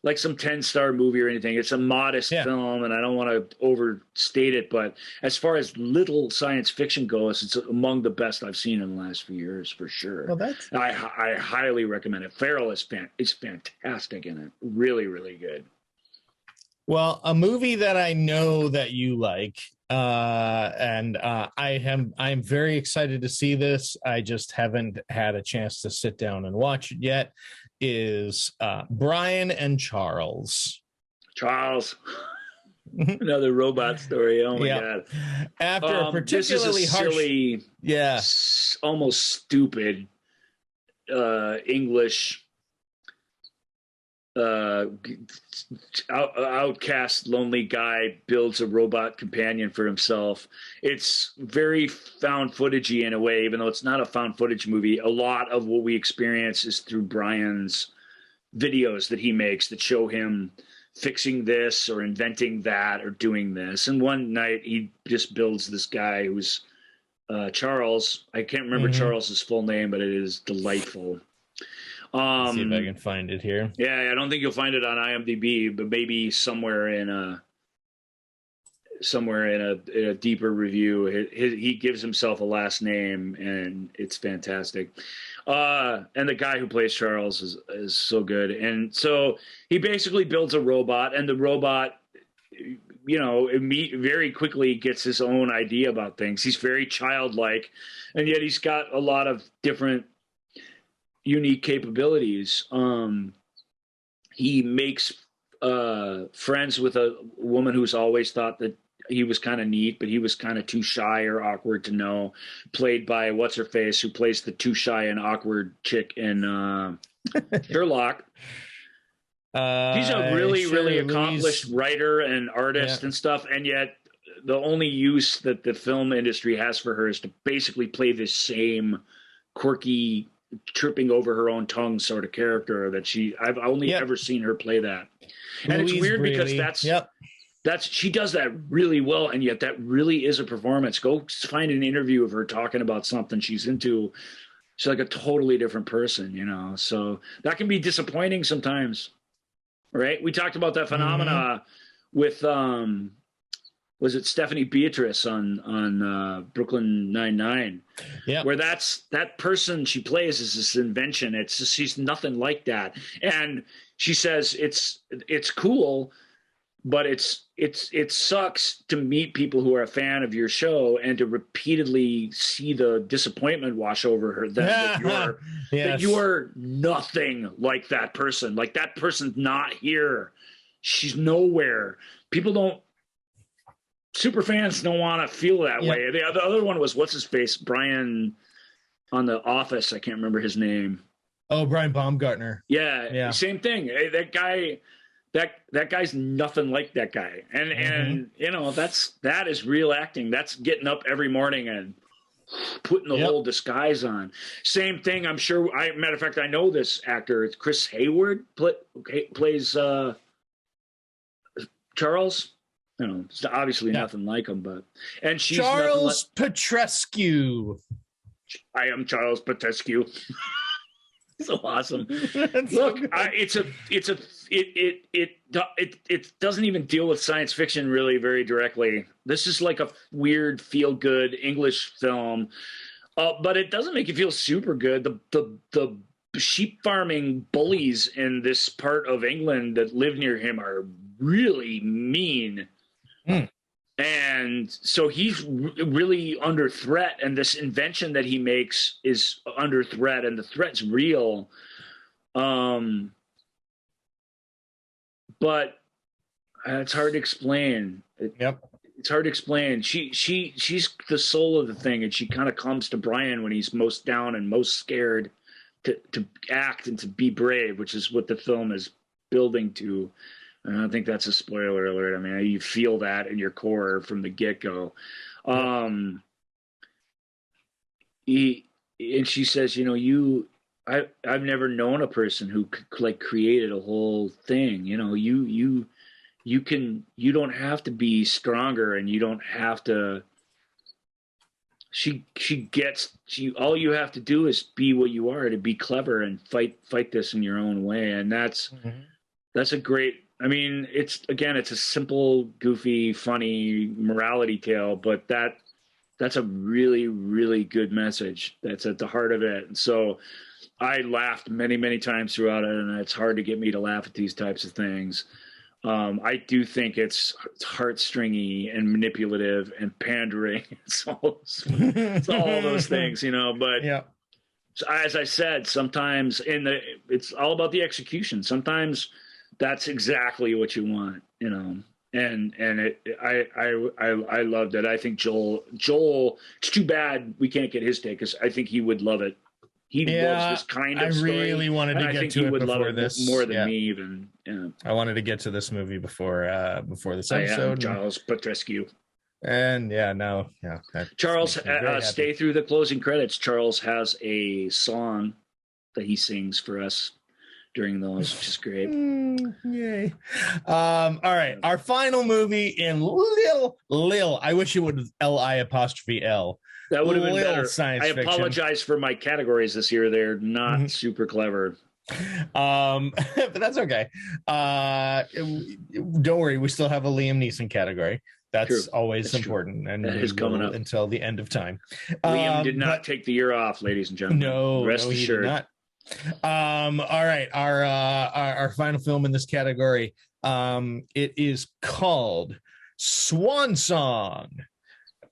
like some 10-star movie or anything. It's a modest film, and I don't want to overstate it, but as far as little science fiction goes, it's among the best I've seen in the last few years, for sure. Well, I highly recommend it. Farrell is fantastic in it. Really, really good. Well, a movie that I know that you like, and I'm very excited to see this. I just haven't had a chance to sit down and watch it yet, is Brian and Charles. Another robot story. Oh my God. After a particularly this is a harsh, silly, almost stupid English outcast, lonely guy builds a robot companion for himself. It's very found footagey in a way, even though it's not a found footage movie. A lot of what we experience is through Brian's videos that he makes that show him fixing this or inventing that or doing this. And one night he just builds this guy who's Charles. I can't remember Charles's full name, but it is delightful. Let's see if I can find it here. Yeah, I don't think you'll find it on IMDb, but maybe somewhere in a deeper review. He gives himself a last name, and it's fantastic. And the guy who plays Charles is so good. And so he basically builds a robot, and the robot, very quickly gets his own idea about things. He's very childlike, and yet he's got a lot of different unique capabilities. He makes friends with a woman who's always thought that he was kind of neat, but he was kind of too shy or awkward to know, played by what's her face, who plays the too shy and awkward chick in Sherlock. He's a really accomplished writer and artist and stuff, and yet the only use that the film industry has for her is to basically play this same quirky, tripping over her own tongue sort of character that I've only ever seen her play that. And it's weird because that's she does that really well, and yet that really is a performance. Go find an interview of her talking about something she's into. She's like a totally different person, so that can be disappointing sometimes, right? We talked about that phenomena with was it Stephanie Beatrice on Brooklyn Nine-Nine? Yeah, where that person she plays is this invention. It's just, she's nothing like that, and she says it's cool, but it sucks to meet people who are a fan of your show and to repeatedly see the disappointment wash over her that you are nothing like that person. Like that person's not here. She's nowhere. Super fans don't want to feel that way. The other one was what's his face? Brian on The Office. I can't remember his name. Oh, Brian Baumgartner. Yeah. Same thing. That guy. That guy's nothing like that guy. And that is real acting. That's getting up every morning and putting the whole disguise on. Same thing, I'm sure. Matter of fact, I know this actor. It's Chris Hayward plays Charles. It's obviously nothing like him, and she's Charles Petrescu. I am Charles Petrescu. So awesome. Look, it doesn't even deal with science fiction really very directly. This is like a weird feel good English film, but it doesn't make you feel super good. The sheep farming bullies in this part of England that live near him are really mean. And so he's really under threat, and this invention that he makes is under threat, and the threat's real. But it's hard to explain. It's hard to explain. She's the soul of the thing, and she kind of comes to Brian when he's most down and most scared to act and to be brave, which is what the film is building to. I don't think that's a spoiler alert. I mean, you feel that in your core from the get-go. And she says, I've never known a person who created a whole thing. You don't have to be stronger, and you don't have to. All you have to do is be what you are, to be clever and fight this in your own way. And that's a great. I mean, it's a simple, goofy, funny morality tale, but that's a really, really good message. That's at the heart of it. And so I laughed many, many times throughout it, and it's hard to get me to laugh at these types of things. I do think it's heartstringy and manipulative and pandering. It's all those things, but as I said, sometimes it's all about the execution. Sometimes that's exactly what you want, and I loved it. I think Joel. It's too bad we can't get his take because I think he would love it. He loves this kind of story. I really wanted to get to it before this. More than me, even. Yeah. I wanted to get to this movie before this episode. Charles Petrescu. And Charles, stay through the closing credits. Charles has a song that he sings for us during those, which is great. Yay. All right. Our final movie in Lil. I wish it would L-I-apostrophe-L. That would have been better. Science fiction. Apologize for my categories this year. They're not super clever. But that's okay. Don't worry. We still have a Liam Neeson category. That's always important. And that is coming up until the end of time. Liam did not take the year off, ladies and gentlemen. No, rest assured. He did not. All right. Our final film in this category. It is called Swan Song.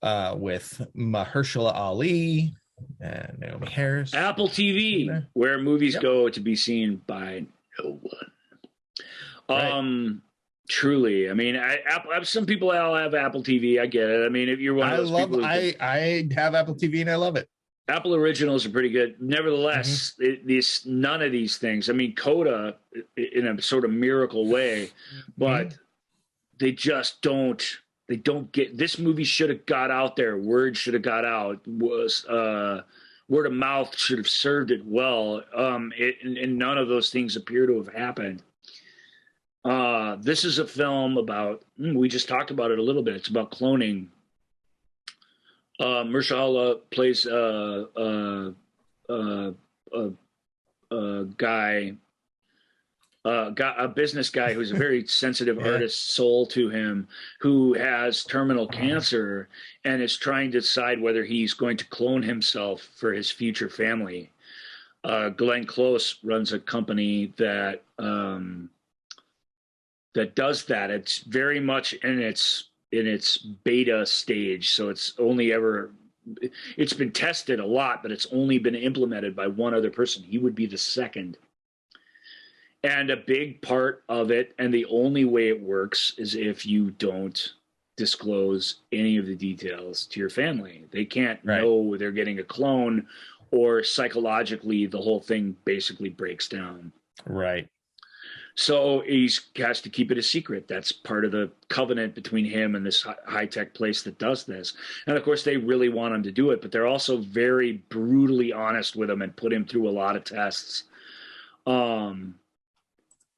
With Mahershala Ali and Naomi Harris. Apple TV, where movies go to be seen by no one. Right. Truly, I mean, some people all have Apple TV. I get it. I mean, if you're one of those people, I have Apple TV and I love it. Apple originals are pretty good. Nevertheless, none of these things. I mean, Coda in a sort of miracle way, but they just don't. They don't get this movie should have got out there. Word should have got out. Was word of mouth should have served it well. And none of those things appear to have happened. This is a film about. We just talked about it a little bit. It's about cloning. Mahershala plays a guy. A business guy who's a very sensitive artist soul to him, who has terminal cancer and is trying to decide whether he's going to clone himself for his future family. Glenn Close runs a company that does that. It's very much in its beta stage, so it's been tested a lot, but it's only been implemented by one other person. He would be the second. And a big part of it, and the only way it works, is if you don't disclose any of the details to your family. They can't know they're getting a clone, or psychologically the whole thing basically breaks down. Right. So he has to keep it a secret. That's part of the covenant between him and this high-tech place that does this. And, of course, they really want him to do it, but they're also very brutally honest with him and put him through a lot of tests.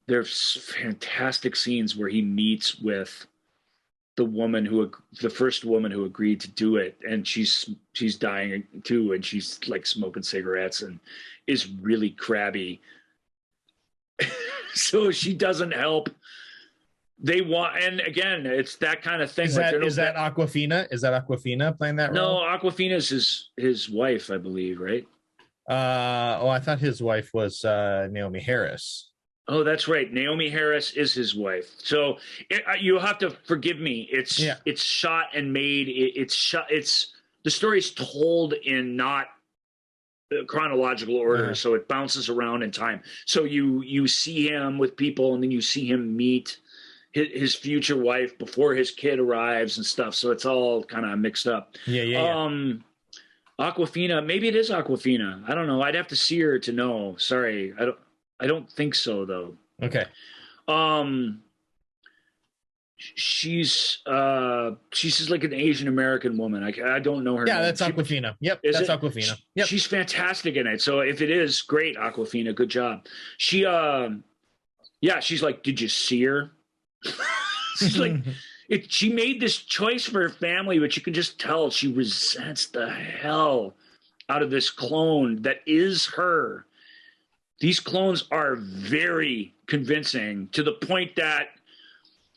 There's fantastic scenes where he meets with the first woman who agreed to do it, and she's dying too, and she's like smoking cigarettes and is really crabby. So she doesn't help. They want, and again, it's that kind of thing. Is that Awkwafina? Is that Awkwafina playing that role? No, Awkwafina's his wife, I believe, right? I thought his wife was Naomi Harris. Oh, that's right. Naomi Harris is his wife. So you'll have to forgive me. It's shot and made. The story's told in not chronological order, so it bounces around in time. So you see him with people, and then you see him meet his future wife before his kid arrives and stuff. So it's all kind of mixed up. Awkwafina, maybe it is Awkwafina. I don't know. I'd have to see her to know. Sorry, I don't think so, though. Okay. She's like an Asian American woman. I don't know her. Yeah, name. That's Awkwafina. Yep, that's Awkwafina. Yep. She's fantastic in it. So if it is, great, Awkwafina, good job. She's like, did you see her? She's like, she made this choice for her family, but you can just tell she resents the hell out of this clone that is her. These clones are very convincing, to the point that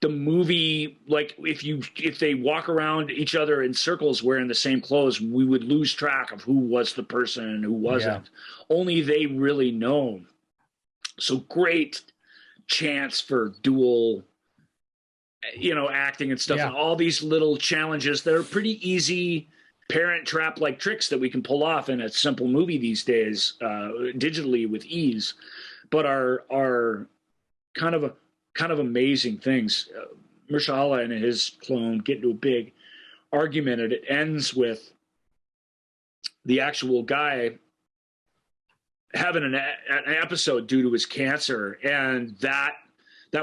the movie, like if they walk around each other in circles wearing the same clothes, we would lose track of who was the person and who wasn't. Yeah. Only they really know. So great chance for dual, acting and stuff, and all these little challenges that are pretty easy Parent Trap like tricks that we can pull off in a simple movie these days, digitally with ease, but are kind of amazing things. Mahershala and his clone get into a big argument, and it ends with the actual guy having an episode due to his cancer, and that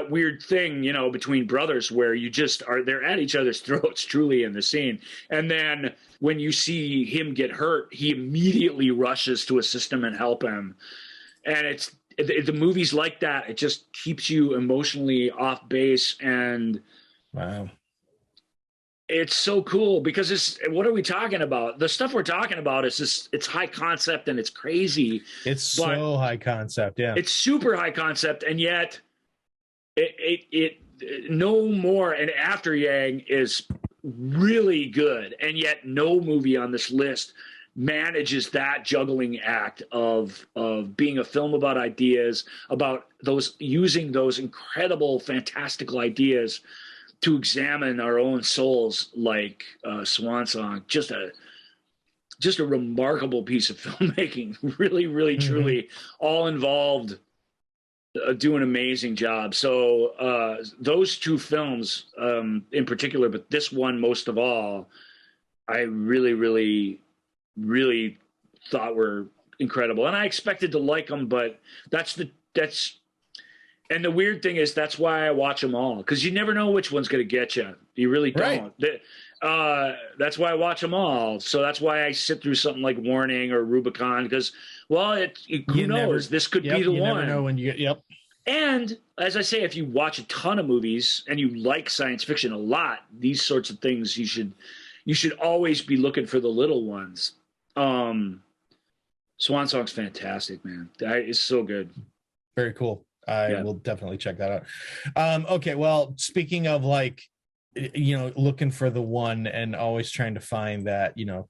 weird thing, you know, between brothers where you just they're at each other's throats truly in the scene. And then when you see him get hurt, he immediately rushes to assist him and help him. And the movie's like that. It just keeps you emotionally off base. And wow. It's so cool because what are we talking about? The stuff we're talking about is just, it's high concept and it's crazy. It's so high concept. Yeah. It's super high concept. And yet it no more. And After Yang is really good. And yet no movie on this list manages that juggling act of being a film about ideas, about using those incredible, fantastical ideas to examine our own souls, like Swan Song. Just a remarkable piece of filmmaking. Really, really, truly, all involved do an amazing job. So those two films in particular, but this one most of all, I really, really, really thought were incredible. And I expected to like them, but and the weird thing is that's why I watch them all, because you never know which one's going to get you. You really don't. Right. That's why I watch them all. So that's why I sit through something like Warning or Rubicon, because, well, who knows? This could be the one. You never know when you get, yep. And as I say, if you watch a ton of movies and you like science fiction a lot, these sorts of things, you should always be looking for the little ones. Swan Song's fantastic, man. It's so good. Very cool. I will definitely check that out. Okay, well, speaking of like, you know, looking for the one and always trying to find that, you know,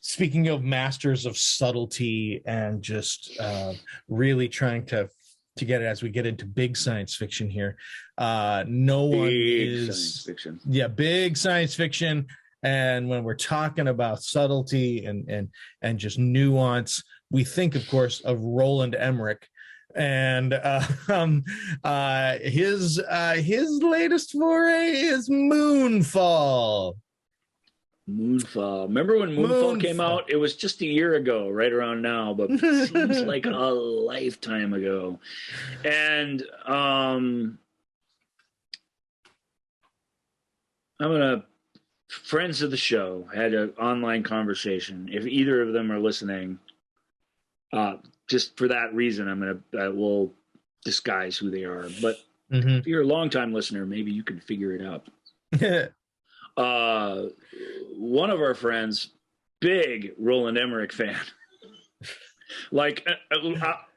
speaking of masters of subtlety and just really trying to get it as we get into big science fiction here. Big science fiction. And when we're talking about subtlety and just nuance, we think, of course, of Roland Emmerich and his latest foray is Moonfall. Remember when Moonfall came out? It was just a year ago, right around now, but it seems like a lifetime ago. And friends of the show had an online conversation. If either of them are listening, just for that reason, I will disguise who they are. But if you're a longtime listener, maybe you can figure it out. One of our friends, big Roland Emmerich fan, like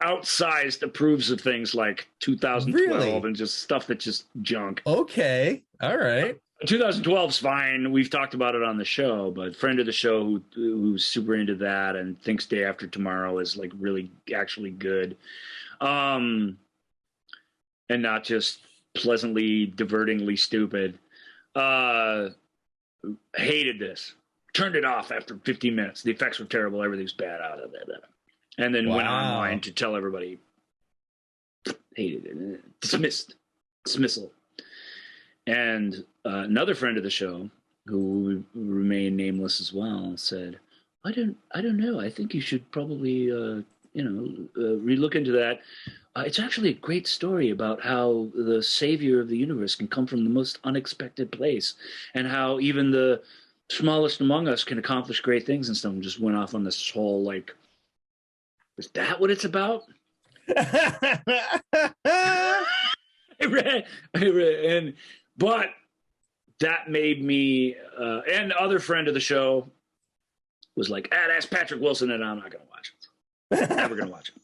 outsized approves of things like 2012 and just stuff that's just junk. Okay, all right. 2012's fine. We've talked about it on the show, but friend of the show who's super into that and thinks Day After Tomorrow is like really actually good, and not just pleasantly, divertingly stupid. Hated this. Turned it off after 15 minutes. The effects were terrible. Everything's bad out of it. And then went online to tell everybody. Hated it. Dismissal. And another friend of the show, who remained nameless as well, said, I don't know. I think you should probably, relook into that. It's actually a great story about how the savior of the universe can come from the most unexpected place, and how even the smallest among us can accomplish great things and stuff. And just went off on this whole, like, is that what it's about? I read, but that made me, and other friend of the show was like, that's Patrick Wilson, and I'm not going to watch it. Never going to watch it.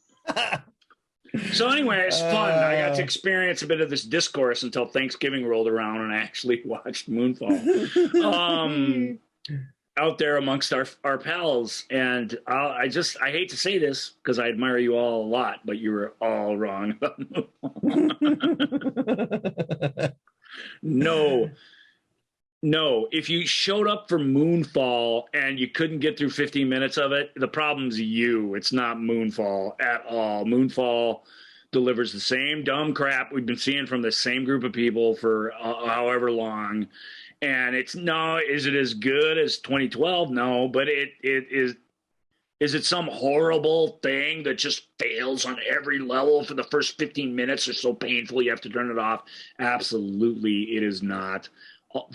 So anyway, it's fun. I got to experience a bit of this discourse until Thanksgiving rolled around, and I actually watched Moonfall out there amongst our pals. And I hate to say this because I admire you all a lot, but you were all wrong about Moonfall. No, if you showed up for Moonfall and you couldn't get through 15 minutes of it, the problem's you. It's not Moonfall at all. Moonfall, delivers the same dumb crap we've been seeing from the same group of people for however long. And is it as good as 2012? No, but it is. Is it some horrible thing that just fails on every level for the first 15 minutes or so painful you have to turn it off? Absolutely, it is not.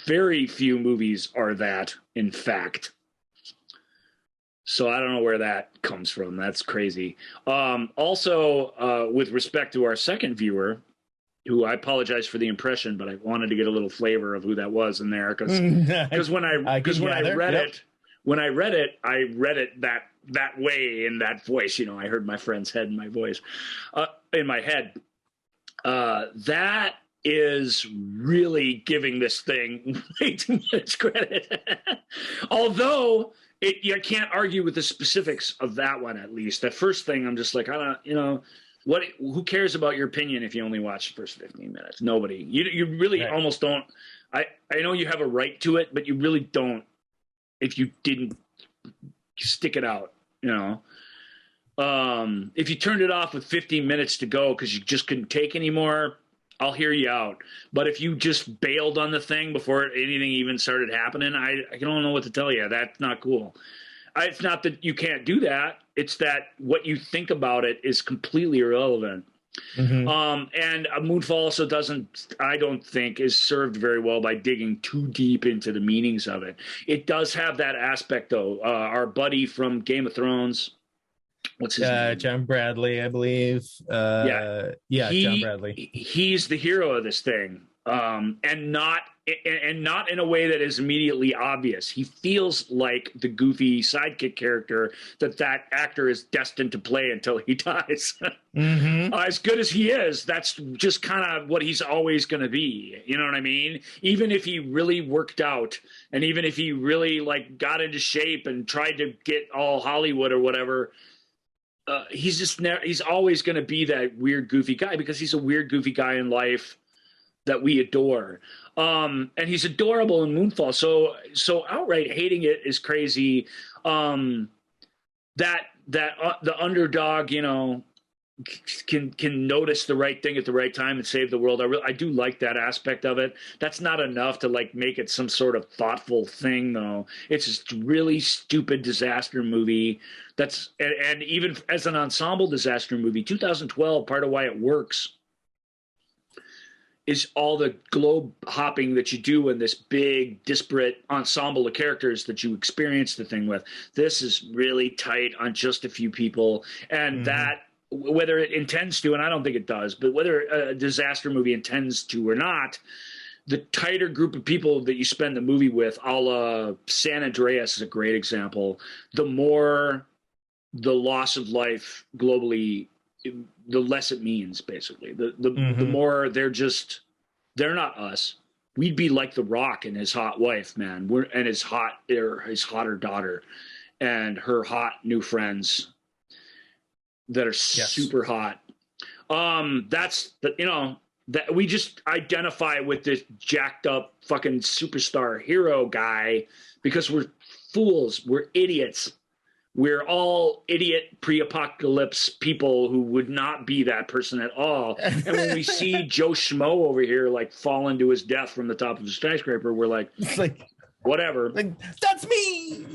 Very few movies are that, in fact. So I don't know where that comes from. That's crazy. Also, with respect to our second viewer, who I apologize for the impression, but I wanted to get a little flavor of who that was in there because when I read it, I read it that way in that voice. You know, I heard my friend's head in my voice, in my head. That is really giving this thing way too much credit. Although you can't argue with the specifics of that one. At least that first thing, I'm just like, I don't, you know. Who cares about your opinion if you only watch the first 15 minutes? Nobody. You really almost don't. I know you have a right to it, but you really don't if you didn't stick it out, you know. If you turned it off with 15 minutes to go because you just couldn't take anymore, I'll hear you out. But if you just bailed on the thing before anything even started happening, I don't know what to tell you. That's not cool. It's not that you can't do that. It's that what you think about it is completely irrelevant. Mm-hmm. And Moonfall also I don't think, is served very well by digging too deep into the meanings of it. It does have that aspect, though. Our buddy from Game of Thrones, what's his name? John Bradley, I believe. John Bradley. He's the hero of this thing, and not in a way that is immediately obvious. He feels like the goofy sidekick character that actor is destined to play until he dies. Mm-hmm. As good as he is, that's just kind of what he's always going to be. You know what I mean? Even if he really worked out, and even if he really like got into shape and tried to get all Hollywood or whatever, he's always going to be that weird, goofy guy because he's a weird, goofy guy in life that we adore. And he's adorable in Moonfall. So outright hating it is crazy. The underdog, you know, can notice the right thing at the right time and save the world. I do like that aspect of it. That's not enough to like make it some sort of thoughtful thing, though. It's just really stupid disaster movie. And even as an ensemble disaster movie, 2012, part of why it works is all the globe hopping that you do in this big, disparate ensemble of characters that you experience the thing with. This is really tight on just a few people. And that, whether it intends to, and I don't think it does, but whether a disaster movie intends to or not, the tighter group of people that you spend the movie with, a la San Andreas is a great example, the more the loss of life globally, the less it means, basically. The more they're not us. We'd be like The Rock and his hot wife, man. And his hotter daughter and her hot new friends that are super hot. That's that we just identify with this jacked up fucking superstar hero guy because we're fools. We're idiots. We're all idiot pre-apocalypse people who would not be that person at all. And when we see Joe Schmo over here, like falling to his death from the top of the skyscraper, we're like, it's like whatever. Like, that's me.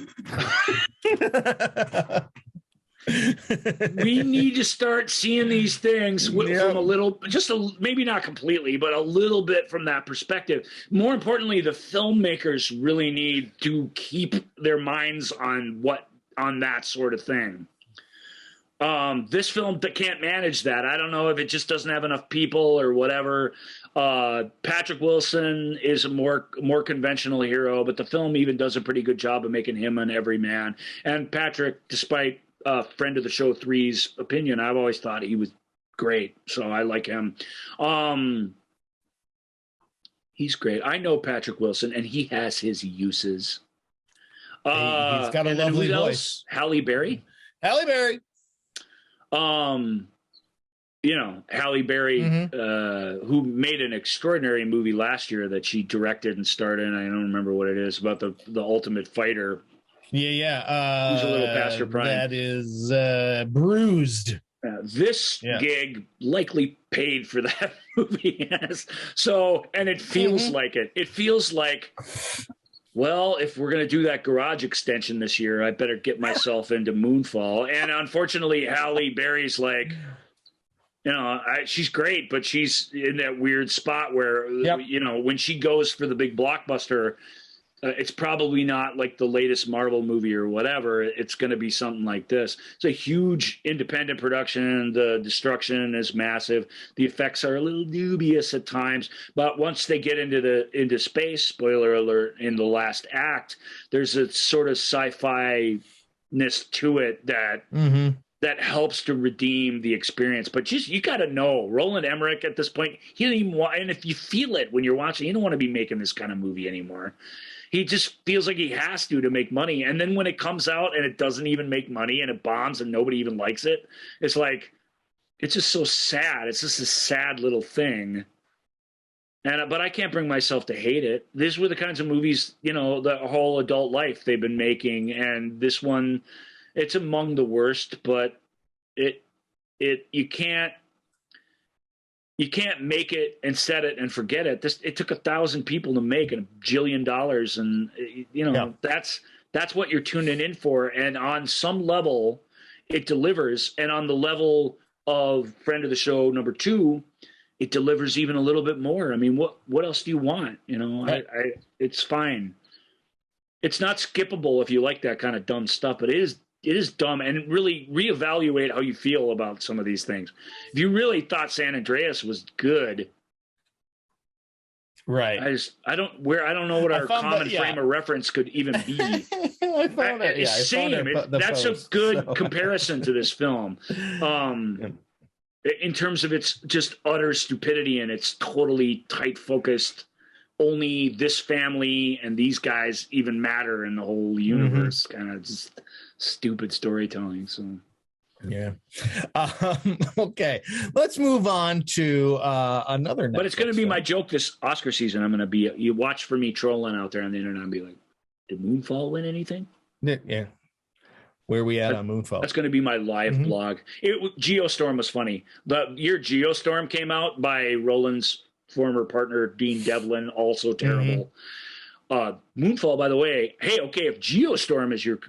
We need to start seeing these things from a little, maybe not completely, but a little bit from that perspective. More importantly, the filmmakers really need to keep their minds on that sort of thing. This film can't manage that. I don't know if it just doesn't have enough people or whatever. Patrick Wilson is a more conventional hero, but the film even does a pretty good job of making him an everyman. And Patrick, despite friend of the show 3's opinion, I've always thought he was great, so I like him. He's great. I know Patrick Wilson, and he has his uses. He's got a lovely voice. Halle Berry. Halle Berry. Halle Berry, who made an extraordinary movie last year that she directed and starred in. I don't remember what it is, about the Ultimate Fighter. Yeah. Who's a little past her prime. That is Bruised. This gig likely paid for that movie. Yes. So, and it feels like it. It feels like, well, if we're going to do that garage extension this year, I better get myself into Moonfall. And unfortunately, Halle Berry's like, you know, she's great, but she's in that weird spot where, you know, when she goes for the big blockbuster, it's probably not like the latest Marvel movie or whatever. It's going to be something like this. It's a huge independent production. The destruction is massive. The effects are a little dubious at times, but once they get into space, spoiler alert, in the last act, there's a sort of sci-fi-ness to it that that helps to redeem the experience. But just, you got to know, Roland Emmerich at this point, he don't even want, and if you feel it when you're watching, you don't want to be making this kind of movie anymore. He just feels like he has to make money. And then when it comes out and it doesn't even make money and it bombs and nobody even likes it, it's like, it's just so sad. It's just a sad little thing. And but I can't bring myself to hate it. These were the kinds of movies, you know, the whole adult life they've been making. And this one, it's among the worst, but you can't make it and set it and forget it. It took 1,000 people to make and $1 jillion, and you know that's what you're tuning in for. And on some level, it delivers. And on the level of friend of the show number 2, it delivers even a little bit more. I mean, what else do you want? You know, it's fine. It's not skippable if you like that kind of dumb stuff, but it is dumb, and really reevaluate how you feel about some of these things. If you really thought San Andreas was good, right? I don't know what our common frame of reference could even be. That's a good comparison to this film. In terms of its just utter stupidity and its totally tight focused, only this family and these guys even matter in the whole universe, kind of just stupid storytelling. So yeah. Okay, let's move on to another Netflix. But it's going to be my joke this Oscar season. I'm going to be, you watch for me trolling out there on the internet and be like, did Moonfall win anything? Yeah. Where are we at on Moonfall? That's going to be my live blog. Geostorm was funny. The year Geostorm came out by Roland's former partner Dean Devlin, also terrible. Moonfall, by the way, hey, okay, if Geostorm is your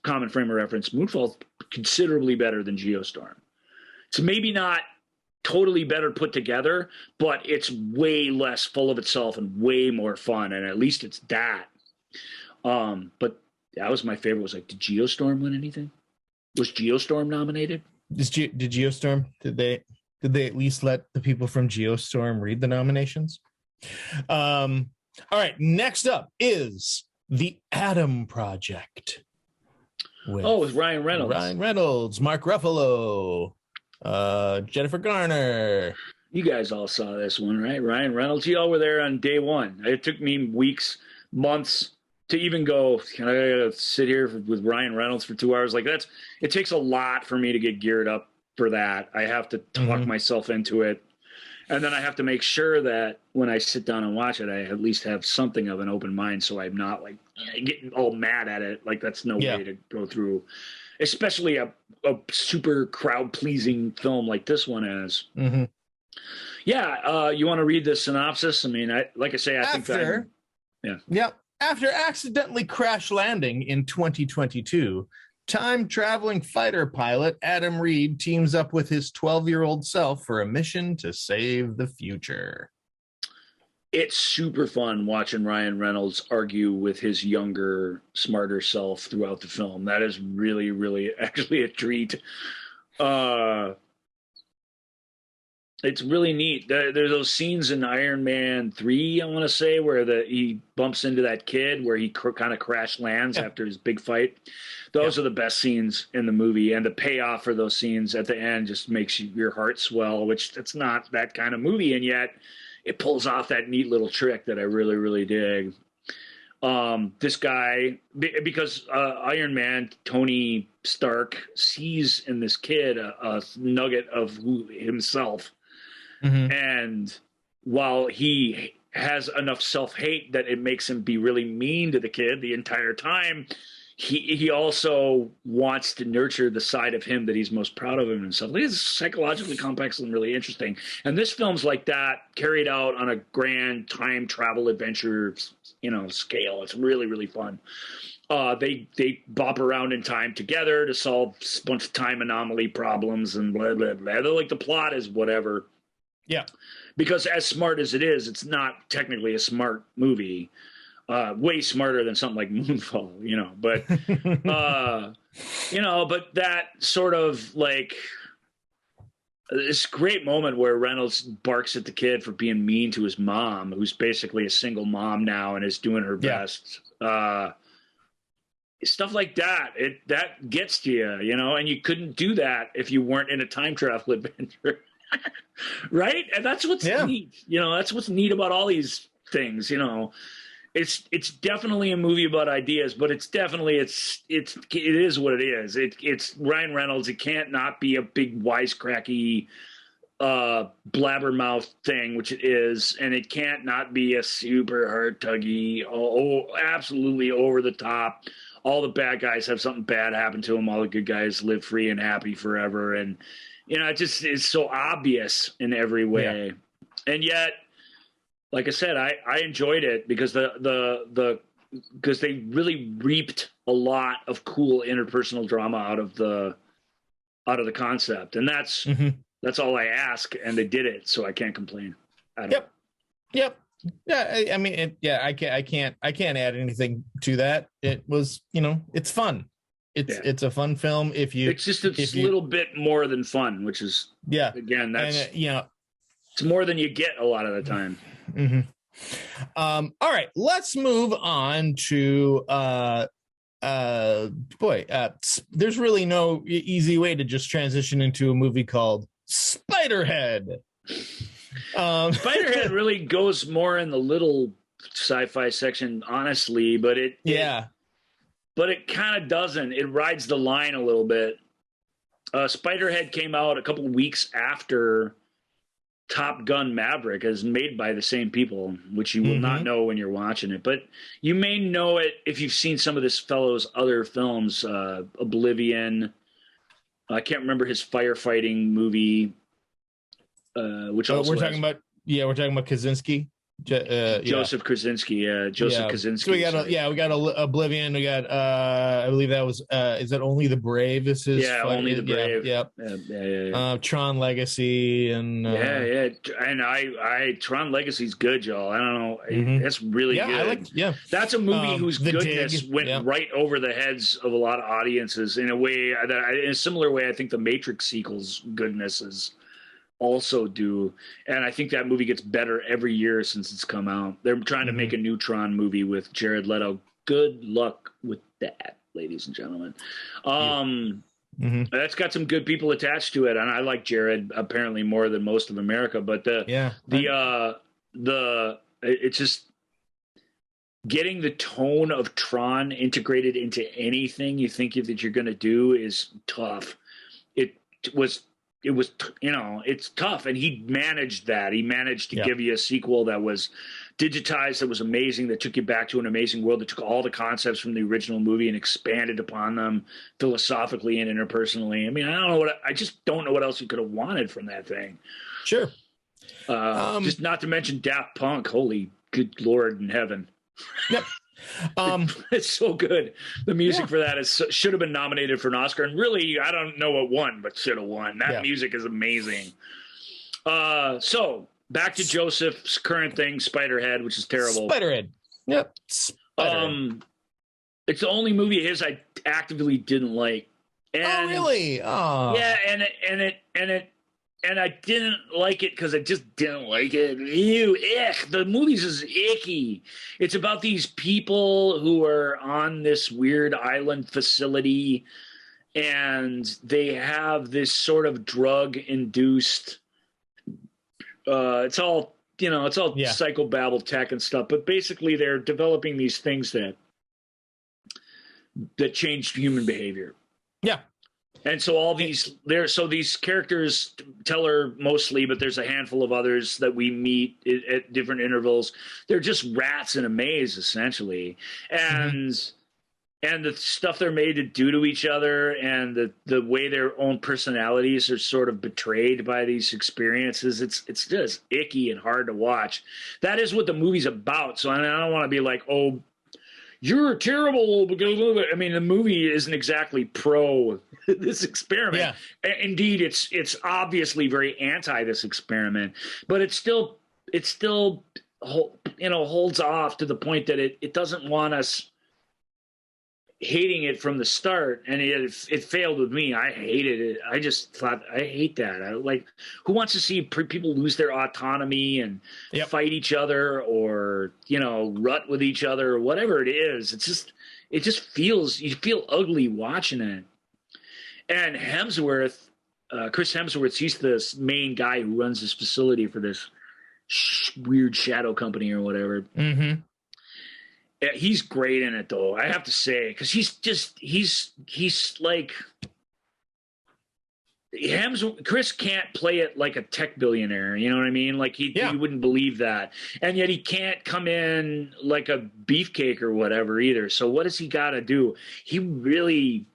common frame of reference, Moonfall's considerably better than Geostorm. It's maybe not totally better put together, but it's way less full of itself and way more fun, and at least it's that. But that was my favorite. Was like, did Geostorm win anything? Was Geostorm nominated? Did Geostorm? Did they at least let the people from Geostorm read the nominations? All right. Next up is The Adam Project. With Ryan Reynolds. Ryan Reynolds, Mark Ruffalo, Jennifer Garner. You guys all saw this one, right? Ryan Reynolds. You all were there on day one. It took me weeks, months to even go, can I sit here with Ryan Reynolds for 2 hours? Like it takes a lot for me to get geared up for that. I have to talk myself into it. And then I have to make sure that when I sit down and watch it, I at least have something of an open mind, so I'm not like getting all mad at it. Like that's no way to go through, especially a super crowd pleasing film like this one is. Yeah. You want to read the synopsis? I mean, I think that. Yeah. Yep. After accidentally crash landing in 2022, time-traveling fighter pilot Adam Reed teams up with his 12-year-old self for a mission to save the future. It's super fun watching Ryan Reynolds argue with his younger, smarter self throughout the film. That is really, really actually a treat. It's really neat. There's those scenes in Iron Man 3, I want to say, where he bumps into that kid, where he kind of crash lands after his big fight. Those are the best scenes in the movie, and the payoff for those scenes at the end just makes your heart swell, which it's not that kind of movie, and yet it pulls off that neat little trick that I really, really dig. This guy, because Iron Man, Tony Stark, sees in this kid a nugget of himself. And while he has enough self-hate that it makes him be really mean to the kid the entire time, he also wants to nurture the side of him that he's most proud of him and stuff. It's psychologically complex and really interesting. And this film's like that, carried out on a grand time travel adventure, scale. It's really, really fun. They bop around in time together to solve a bunch of time anomaly problems and blah, blah, blah. They're like, the plot is whatever. Yeah. Because as smart as it is, it's not technically a smart movie. Way smarter than something like Moonfall, but, but that sort of like this great moment where Reynolds barks at the kid for being mean to his mom, who's basically a single mom now and is doing her best. Stuff like that, that gets to you, and you couldn't do that if you weren't in a time travel adventure. Right? And that's what's neat. That's what's neat about all these things, It's definitely a movie about ideas, but it is what it is. It's Ryan Reynolds. It can't not be a big wisecracky blabbermouth thing, which it is, and it can't not be a super hard tuggy, absolutely over the top. All the bad guys have something bad happen to them. All the good guys live free and happy forever, and it just is so obvious in every way, and yet. Like I said, I enjoyed it because because they really reaped a lot of cool interpersonal drama out of the concept, and that's all I ask, and they did it, so I can't complain. Yep. Yeah, I mean, I can't add anything to that. It was, it's fun. It's a fun film. It's just a little bit more than fun, which is again that's it's more than you get a lot of the time. Mm-hmm. All right, let's move on to there's really no easy way to just transition into a movie called Spiderhead. Spiderhead really goes more in the little sci-fi section, honestly, but it kind of doesn't. It rides the line a little bit. Spiderhead came out a couple weeks after Top Gun Maverick, is made by the same people, which you will not know when you're watching it, but you may know it if you've seen some of this fellow's other films. Oblivion, I can't remember his firefighting movie, which also we're talking about Kaczynski. Joseph Krasinski, Joseph Kaczynski. So we got Oblivion. We got I believe that was is that Only the Brave? Is his Only the Brave. Yeah. Tron Legacy and and I Tron Legacy's good, y'all. I don't know, that's really good. That's a movie whose goodness went right over the heads of a lot of audiences in a way in a similar way. I think the Matrix sequels' goodness is. Also do, and I think that movie gets better every year since it's come out. They're trying to make a new Tron movie with Jared Leto. Good luck with that, ladies and gentlemen. That's got some good people attached to it, and I like Jared apparently more than most of America. But it's just getting the tone of Tron integrated into anything you think that you're going to do is tough. It was, it's tough. And he managed that. He managed to give you a sequel that was digitized, that was amazing, that took you back to an amazing world, that took all the concepts from the original movie and expanded upon them philosophically and interpersonally. I mean, I just don't know what else you could have wanted from that thing. Sure. Just not to mention Daft Punk. Holy good Lord in heaven. Yep. It's so good. The music for that should have been nominated for an Oscar, and really, I don't know what won, but should have won. That music is amazing. So back to Joseph's current thing, Spiderhead, which is terrible. Spiderhead. Yep. Spiderhead. It's the only movie of his I actively didn't like. And, really? Oh. Yeah, and I didn't like it because I just didn't like it. Ew, ick. The movie's is icky. It's about these people who are on this weird island facility, and they have this sort of drug-induced. It's all psychobabble tech and stuff. But basically, they're developing these things that change human behavior. Yeah. And so these characters, Teller mostly, but there's a handful of others that we meet at different intervals. They're just rats in a maze, essentially. And and the stuff they're made to do to each other, and the way their own personalities are sort of betrayed by these experiences, it's just icky and hard to watch. That is what the movie's about. So I don't want to be like, oh, you're terrible because I mean the movie isn't exactly pro this experiment. Yeah. Indeed, it's obviously very anti this experiment, but it still holds off to the point that it doesn't want us hating it from the start, and it failed with me. I hated it. I just thought, I hate that. Who wants to see people lose their autonomy and fight each other, or rut with each other, or whatever it is? It just feels, you feel ugly watching it. And Hemsworth, Chris Hemsworth, he's the main guy who runs this facility for this weird shadow company or whatever. Mm-hmm. He's great in it, though, I have to say, because he's like Chris can't play it like a tech billionaire. You know what I mean? Like you wouldn't believe that, and yet he can't come in like a beefcake or whatever either. So what does he got to do? He really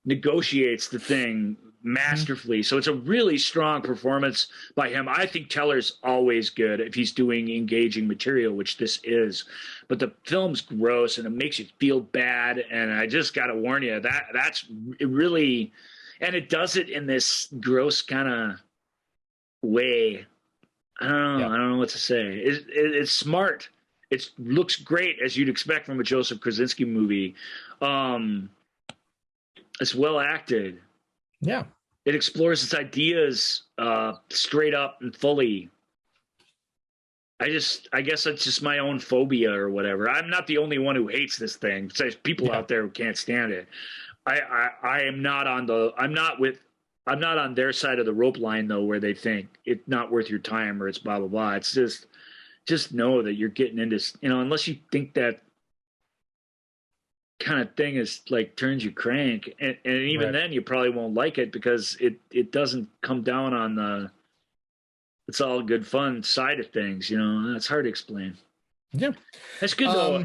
negotiates the thing masterfully. So it's a really strong performance by him. I think Teller's always good if he's doing engaging material, which this is. But the film's gross and it makes you feel bad. And I just got to warn you, that's really, and it does it in this gross kind of way. I don't know. I don't know what to say. It's smart. It looks great, as you'd expect from a Joseph Krasinski movie. It's well acted. Yeah. It explores its ideas straight up and fully. I guess it's just my own phobia or whatever. I'm not the only one who hates this thing. There's people out there who can't stand it. I'm not on their side of the rope line, though, where they think it's not worth your time or it's blah blah blah. It's just know that you're getting into, unless you think that kind of thing is like turns you crank, and even then you probably won't like it, because it doesn't come down on the it's all good fun side of things. It's hard to explain. Yeah, it's good though.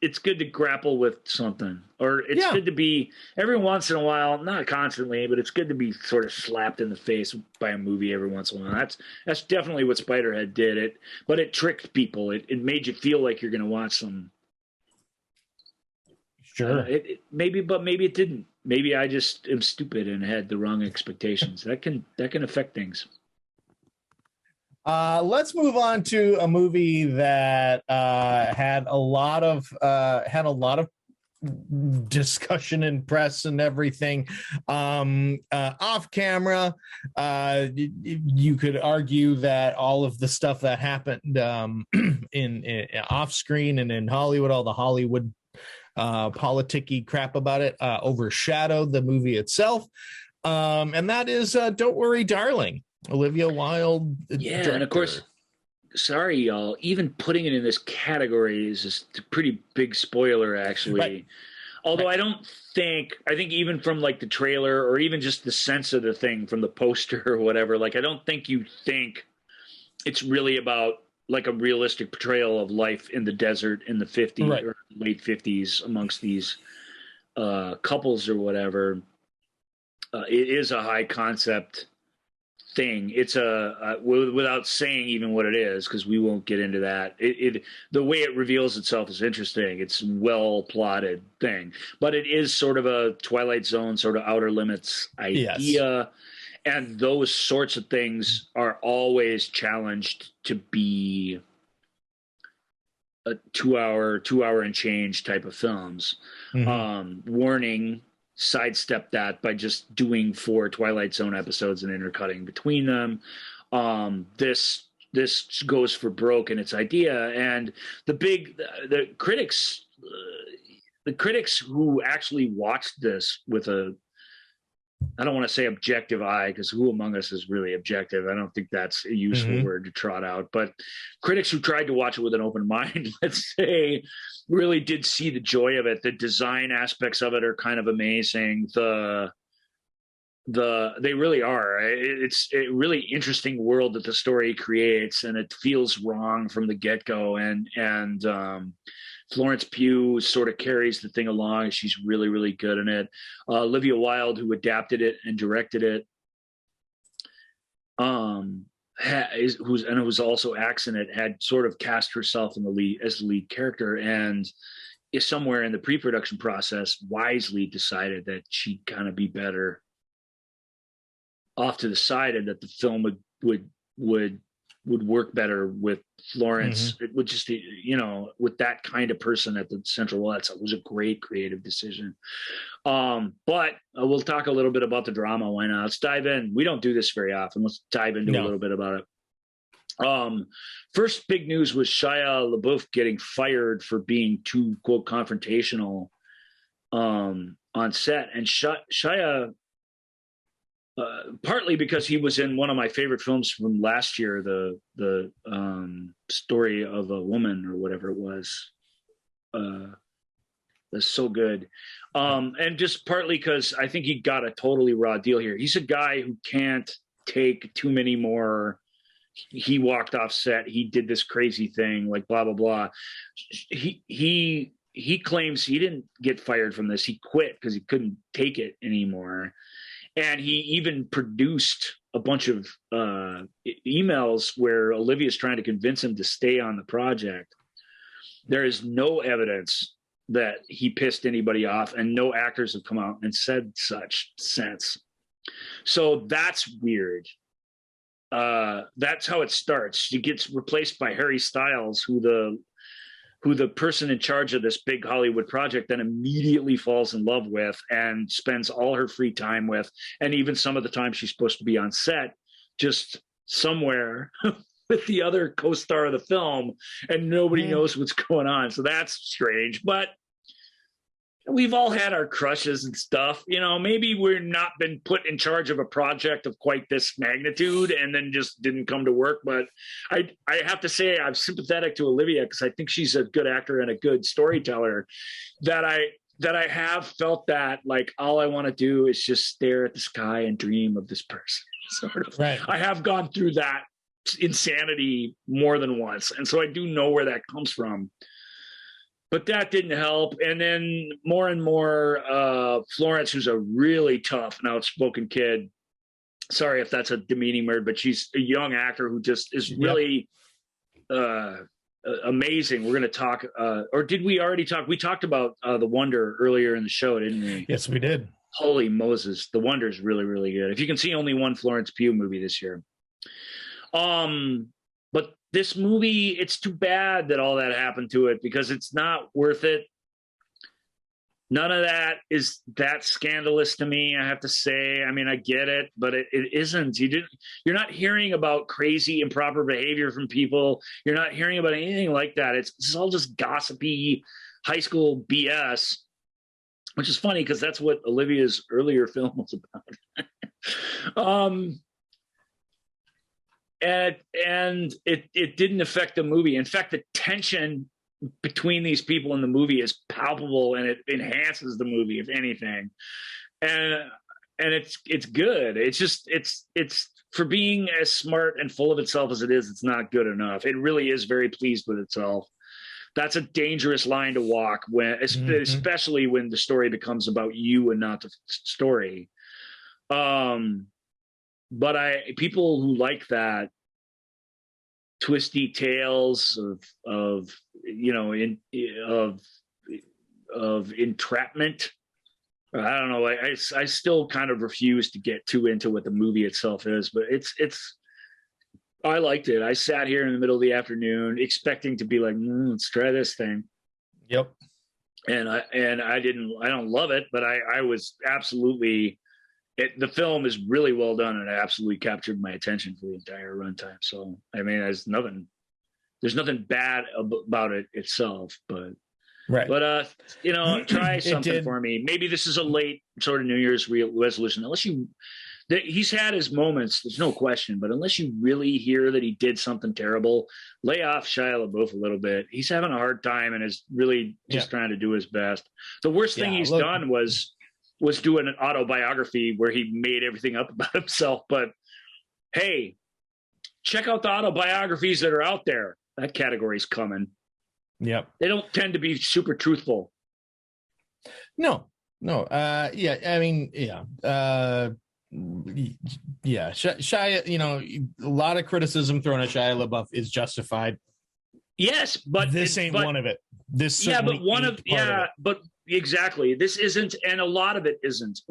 It's good to grapple with something, or it's good to be every once in a while, not constantly, but it's good to be sort of slapped in the face by a movie every once in a while. That's definitely what Spiderhead did. But it tricked people. It made you feel like you're going to watch some. Sure. Maybe it didn't. Maybe I just am stupid and had the wrong expectations. That can affect things. Let's move on to a movie that had a lot of discussion and press and everything off camera. You could argue that all of the stuff that happened in off screen and in Hollywood, all the Hollywood politicky crap about it overshadowed the movie itself, and that is Don't Worry Darling, Olivia Wilde director. And of course, sorry y'all, even putting it in this category is just a pretty big spoiler, actually. Although I think even from like the trailer, or even just the sense of the thing from the poster or whatever, I don't think you think it's really about like a realistic portrayal of life in the desert in the 50s or late 50s amongst these couples or whatever. It is a high concept thing. It's without saying even what it is, because we won't get into that. The way it reveals itself is interesting. It's well plotted thing, but it is sort of a Twilight Zone, sort of Outer Limits idea. Yes. And those sorts of things are always challenged to be a 2 hour and change type of films. Mm-hmm. Warning, sidestep that by just doing 4 Twilight Zone episodes and intercutting between them. This goes for broke in its idea, and the critics who actually watched this with I don't want to say objective eye, because who among us is really objective? I don't think that's a useful word to trot out. But critics who tried to watch it with an open mind, let's say, really did see the joy of it. The design aspects of it are kind of amazing. They really are. It's a really interesting world that the story creates, and it feels wrong from the get-go. And Florence Pugh sort of carries the thing along. She's really, really good in it. Olivia Wilde, who adapted it and directed it, who's also acts in it, had sort of cast herself in the lead as the lead character, and is somewhere in the pre-production process wisely decided that she'd kind of be better off to the side, and that the film would work better with Florence. It would just, with that kind of person at the central. Well, it was a great creative decision. But we'll talk a little bit about the drama. Why not? Let's dive in. We don't do this very often. Let's dive into a little bit about it. First big news was Shia LaBeouf getting fired for being too, quote, confrontational on set. And Shia, partly because he was in one of my favorite films from last year, the Story of a Woman, or whatever it was. That's so good. And just partly because I think he got a totally raw deal here. He's a guy who can't take too many more. He walked off set. He did this crazy thing, like blah, blah, blah. He claims he didn't get fired from this. He quit because he couldn't take it anymore. And he even produced a bunch of emails where Olivia's trying to convince him to stay on the project. There is no evidence that he pissed anybody off, and no actors have come out and said such since. So that's weird. That's how it starts. She gets replaced by Harry Styles, who the person in charge of this big Hollywood project then immediately falls in love with and spends all her free time with, and even some of the time she's supposed to be on set, just somewhere with the other co-star of the film, and nobody knows what's going on. So that's strange. But we've all had our crushes and stuff. Maybe we're not been put in charge of a project of quite this magnitude and then just didn't come to work. But I have to say I'm sympathetic to Olivia, because I think she's a good actor and a good storyteller, that I have felt that, like, all I want to do is just stare at the sky and dream of this person. Sort of. Right. I have gone through that insanity more than once. And so I do know where that comes from. But that didn't help. And then more and more, Florence, who's a really tough and outspoken kid. Sorry if that's a demeaning word, but she's a young actor who just is really amazing. We're going to talk, or did we already talk? We talked about The Wonder earlier in the show, didn't we? Yes, we did. Holy Moses. The Wonder is really, really good. If you can see only one Florence Pugh movie this year. But this movie, it's too bad that all that happened to it, because it's not worth it. None of that is that scandalous to me, I have to say. I mean, I get it, but it isn't. You're not hearing about crazy, improper behavior from people. You're not hearing about anything like that. It's all just gossipy high school BS, which is funny because that's what Olivia's earlier film was about. And it didn't affect the movie. In fact, the tension between these people in the movie is palpable, and it enhances the movie, if anything. And it's good. It's just it's for being as smart and full of itself as it is, it's not good enough. It really is very pleased with itself. That's a dangerous line to walk, when especially when the story becomes about you and not the story. But people who like that twisty tales of entrapment, I don't know. I still kind of refuse to get too into what the movie itself is, but I liked it. I sat here in the middle of the afternoon expecting to be like, let's try this thing. Yep. And I don't love it, but I was absolutely. The film is really well done, and it absolutely captured my attention for the entire runtime. So, I mean, there's nothing bad about it itself, but right. But try something for me. Maybe this is a late sort of New Year's resolution. He's had his moments, there's no question, but unless you really hear that he did something terrible, lay off Shia LaBeouf a little bit. He's having a hard time and is really just trying to do his best. The worst thing he's done was doing an autobiography where he made everything up about himself. But hey, check out the autobiographies that are out there. That category's coming. Yep. They don't tend to be super truthful. No. Yeah. I mean, yeah. Yeah. Shia, a lot of criticism thrown at Shia LaBeouf is justified. Yes, but this ain't one of it. This certainly but exactly. This isn't, and a lot of it isn't.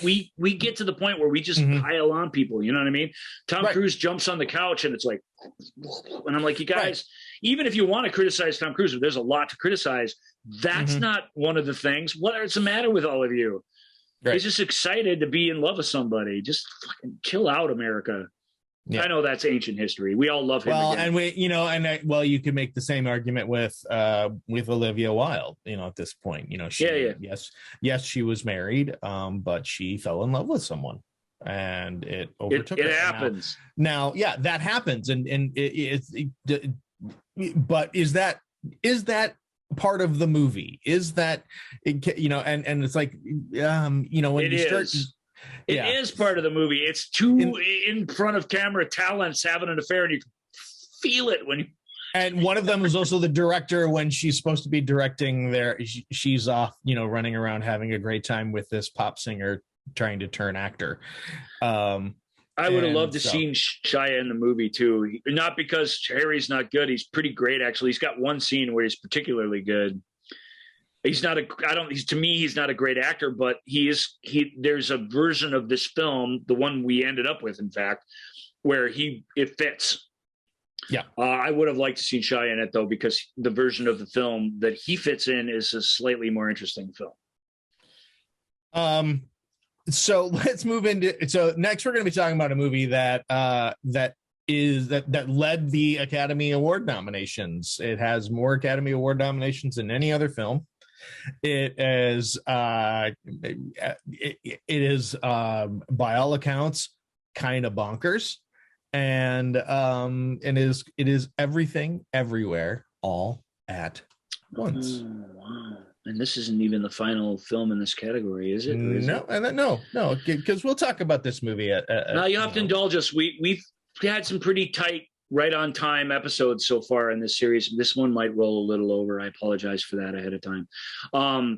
We get to the point where we just pile on people. You know what I mean? Tom Cruise jumps on the couch, and it's like, and I'm like, you guys, even if you want to criticize Tom Cruise, there's a lot to criticize. That's not one of the things. What's the matter with all of you? Right. He's just excited to be in love with somebody. Just fucking chill out, America. Yeah. I know that's ancient history. We all love him. Well, again. and you could make the same argument with Olivia Wilde. At this point, yes, she was married, but she fell in love with someone, and it overtook her. It happens. Now, yeah, that happens, but is that part of the movie? Is that and it's like when it you start. It is part of the movie. It's two in front of camera talents having an affair, and you can feel it when you. And one of them is also the director when she's supposed to be directing. She's off, running around having a great time with this pop singer trying to turn actor. I would have loved to seen Shia in the movie too. Not because Harry's not good; he's pretty great actually. He's got one scene where he's particularly good. He's not to me, he's not a great actor, but there's a version of this film, the one we ended up with, in fact, where it fits. Yeah. I would have liked to see Shia in it though, because the version of the film that he fits in is a slightly more interesting film. So let's move into, so next we're going to be talking about a movie that led the Academy Award nominations. It has more Academy Award nominations than any other film. It is by all accounts kind of bonkers, and it is everything everywhere all at once. Wow. And this isn't even the final film in this category, is it? No, because we'll talk about this movie now you have to indulge us. We've had some pretty tight, right on time episodes so far in this series. This one might roll a little over. I apologize for that ahead of time.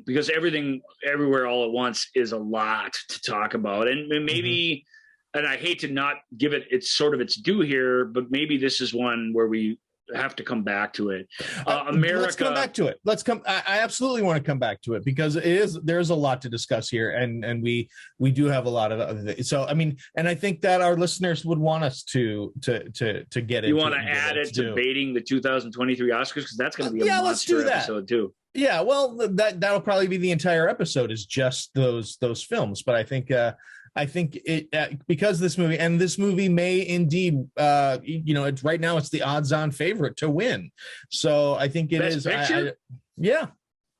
Because everything everywhere all at once is a lot to talk about. And maybe, and I hate to not give it its due here, but maybe this is one where we have to come back to it. America. Let's come back to it. I absolutely want to come back to it because there's a lot to discuss here, and we do have a lot of other things. So I mean, and I think that our listeners would want us to get it. You want to add it to baiting the 2023 Oscars, because that's going to be a monster episode too. Yeah, well, that'll probably be the entire episode is just those films. But I think it because this movie may indeed, it's right now it's the odds-on favorite to win. So I think it Best is. Picture? Yeah,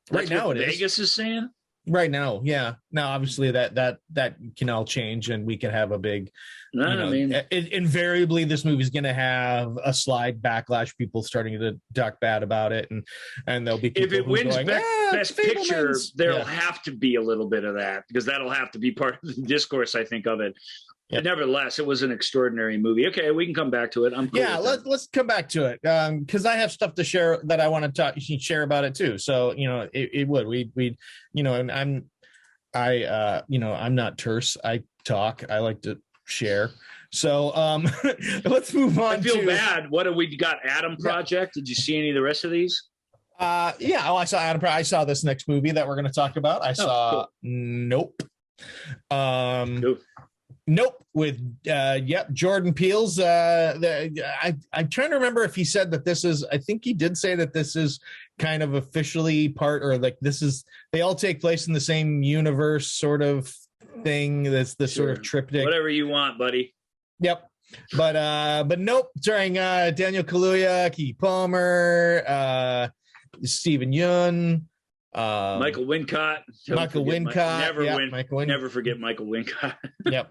right now it is. Vegas is saying right now. Yeah. Now, obviously that can all change, and we can have a big. Invariably, this movie is going to have a slide backlash. People starting to talk bad about it, and there'll be people if it wins going, Best Picture, there'll have to be a little bit of that, because that'll have to be part of the discourse, I think, of it. Yep. Nevertheless, it was an extraordinary movie. Okay, we can come back to it. I'm cool. Yeah, let's come back to it because I have stuff to share that I want to share about it too. So it would we and I'm not terse. I talk. I like to share. So let's move on. I feel bad. What have we got? Adam Project. Did you see any of the rest of these? Yeah. Oh, I saw Adam. I saw this next movie that we're going to talk about. I saw cool. Nope. Nope. With Jordan Peele's. I'm trying to remember if he said that this is. I think he did say that this is kind of officially part, or like this is. They all take place in the same universe, sort of thing. That's the sort of triptych. Whatever you want, buddy. Yep. But nope. Starring Daniel Kaluuya, Keke Palmer, Steven Yeun. Michael Wincott. Never forget Michael Wincott. Yep.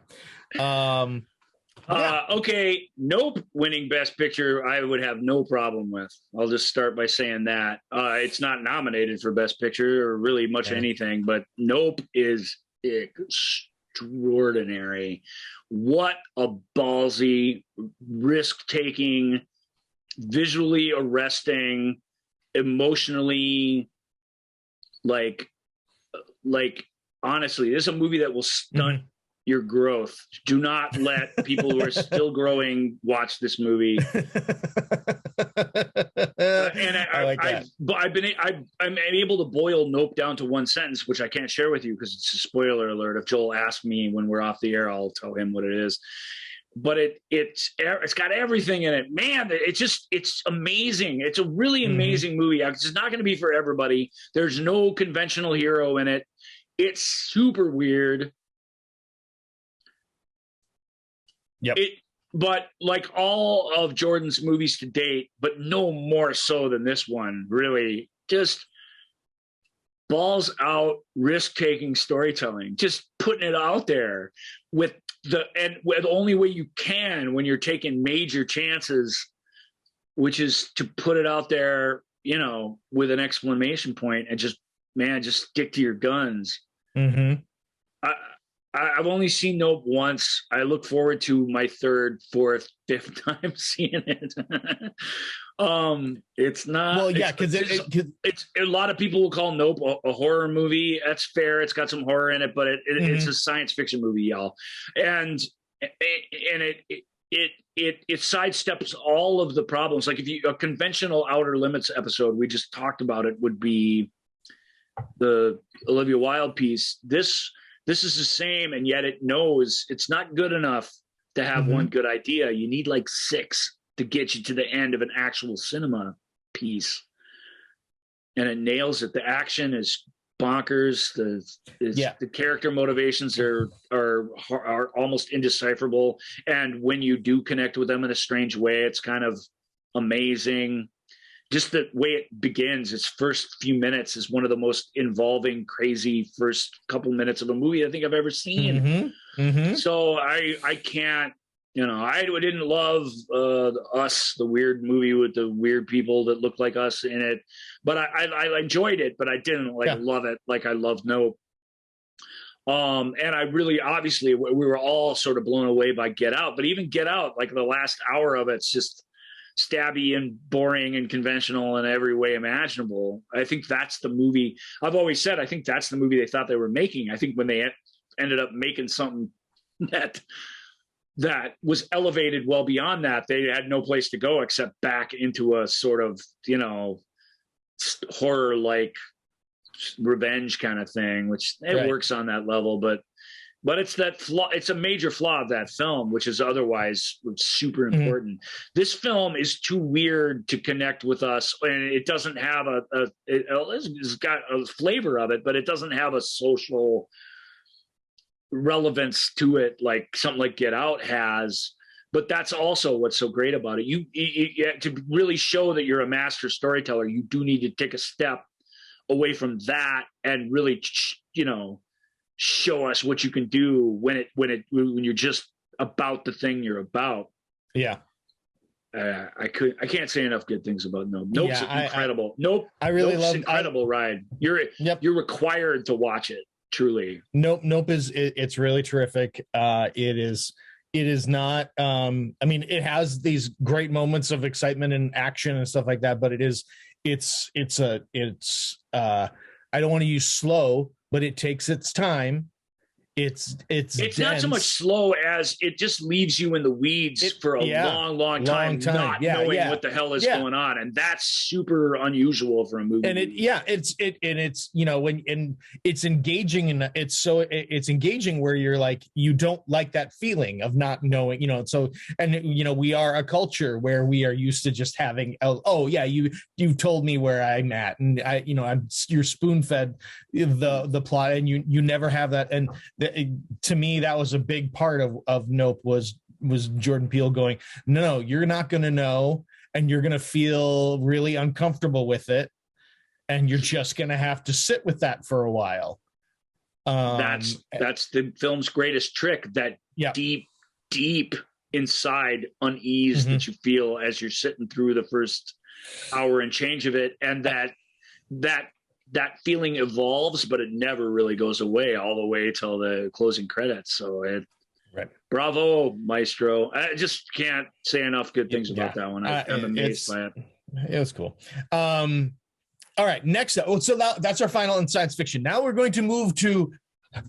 Okay. Nope. Winning Best Picture, I would have no problem with. I'll just start by saying that. It's not nominated for Best Picture or really much anything, but Nope is extraordinary. What a ballsy, risk-taking, visually arresting, emotionally, like honestly, this is a movie that will stunt your growth. Do not let people who are still growing watch this movie. And I'm able to boil Nope down to one sentence, which I can't share with you because it's a spoiler alert. If Joel asks me when we're off the air, I'll tell him what it is. But it's got everything in it, man. It's amazing. It's a really amazing movie. It's not going to be for everybody. There's no conventional hero in it. It's super weird. Yep. But like all of Jordan's movies to date, but no more so than this one, really, just balls out, risk-taking storytelling, just putting it out there with the only way you can when you're taking major chances, which is to put it out there, you know, with an exclamation point and just stick to your guns. I've only seen Nope once. I look forward to my third, fourth, fifth time seeing it. It's not. Well, yeah, because it's a lot of people will call Nope a horror movie. That's fair. It's got some horror in it, but it's a science fiction movie, y'all. And it sidesteps all of the problems. Like a conventional Outer Limits episode, we just talked about it, would be the Olivia Wilde piece. This is the same, and yet it knows it's not good enough to have one good idea. You need like 6 to get you to the end of an actual cinema piece. And it nails it. The action is bonkers. The character motivations are almost indecipherable. And when you do connect with them in a strange way, it's kind of amazing. Just the way it begins, its first few minutes is one of the most involving, crazy first couple minutes of a movie I think I've ever seen. So I can't, you know, I didn't love Us, the weird movie with the weird people that look like us in it, but I enjoyed it, but I didn't love it like I love Nope. And I really, obviously, we were all sort of blown away by Get Out, but even Get Out, like the last hour of it's just stabby and boring and conventional in every way imaginable. I think that's the movie. I've always said, I think that's the movie they thought they were making. I think when they ended up making something that was elevated well beyond that, they had no place to go except back into a sort of, you know, horror like revenge kind of thing, which it works on that level, but it's that flaw. It's a major flaw of that film, which is otherwise super important. This film is too weird to connect with us, and it doesn't have it's got a flavor of it, but it doesn't have a social relevance to it like something like Get Out has. But that's also what's so great about it. You to really show that you're a master storyteller, you do need to take a step away from that and really, you know, show us what you can do when you're just about the thing you're about. Yeah. I can't say enough good things about Nope. Nope's incredible. I really love incredible ride. You're required to watch it. Truly. Nope it's really terrific. It is not I mean, it has these great moments of excitement and action and stuff like that, but it's I don't want to use slow, but it takes its time. It's not so much slow as it just leaves you in the weeds for a long time not knowing what the hell is going on, and that's super unusual for a movie. And it's you know, when it's engaging, and it's engaging where you're like, you don't like that feeling of not knowing, you know. So, and you know, we are a culture where we are used to just having you told me where I'm at, and you're spoon fed the plot, and you never have that. And to me, that was a big part of Nope was Jordan Peele going, no, you're not going to know, and you're going to feel really uncomfortable with it, and you're just going to have to sit with that for a while. That's the film's greatest trick, that deep inside unease that you feel as you're sitting through the first hour and change of it, and that feeling evolves, but it never really goes away all the way till the closing credits. So bravo, maestro. I just can't say enough good things about that one. I'm amazed by it. It was cool. All right, next up. So that's our final in science fiction. Now we're going to move to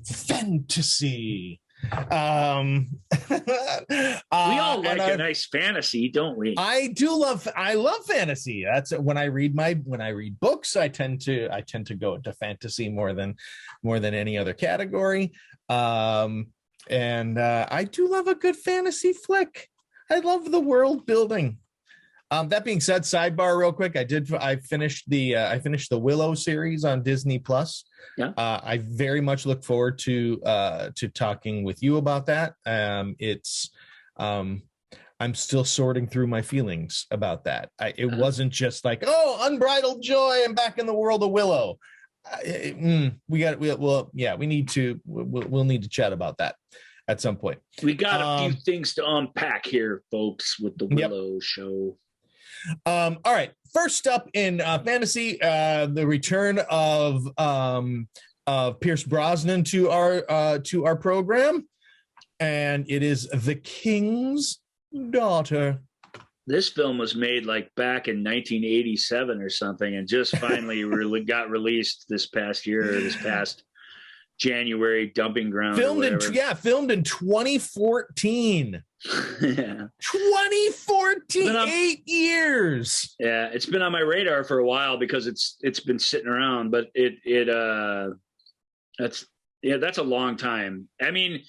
fantasy. We all like a nice fantasy, don't we? I love fantasy. That's when I read books, I tend to go to fantasy more than any other category. And I do love a good fantasy flick. I love the world building. That being said, sidebar real quick, I finished the Willow series on Disney Plus. Yeah. I very much look forward to talking with you about that. I'm still sorting through my feelings about that. It wasn't just like, oh, unbridled joy, I'm back in the world of Willow. We'll need to chat about that at some point. We got a few things to unpack here, folks, with the Willow show. All right. First up in fantasy, the return of Pierce Brosnan to our program, and it is The King's Daughter. This film was made like back in 1987 or something, and just finally got released this past January dumping ground. Filmed in 2014. Yeah. 2014, 8 years. Yeah, it's been on my radar for a while because it's been sitting around, but that's a long time. I mean,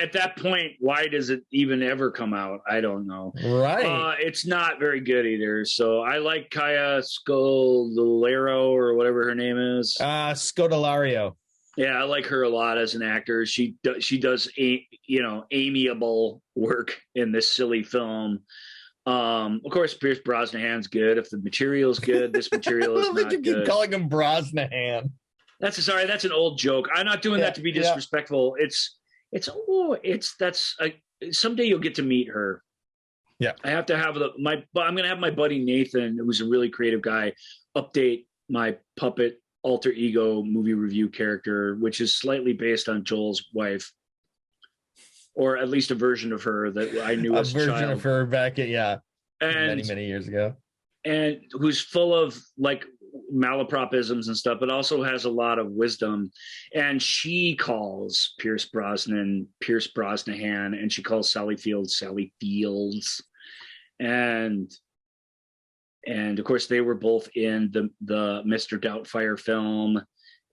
at that point, why does it even ever come out? I don't know. Right. It's not very good either. So I like Kaya Scodelario or whatever her name is. Scodelario. Yeah, I like her a lot as an actor. She does amiable work in this silly film. Of course, Pierce Brosnahan's good. If the material's good, this material is not good. You keep calling him Brosnahan. That's an old joke. I'm not doing that to be disrespectful. Someday you'll get to meet her. Yeah, I have to have I'm going to have my buddy Nathan, who's a really creative guy, update my puppet alter ego movie review character, which is slightly based on Joel's wife, or at least a version of her that I knew as a child. A version of her back at many years ago, and who's full of like malapropisms and stuff, but also has a lot of wisdom. And she calls Pierce Brosnahan, and she calls Sally Fields. And of course, they were both in the Mr. Doubtfire film,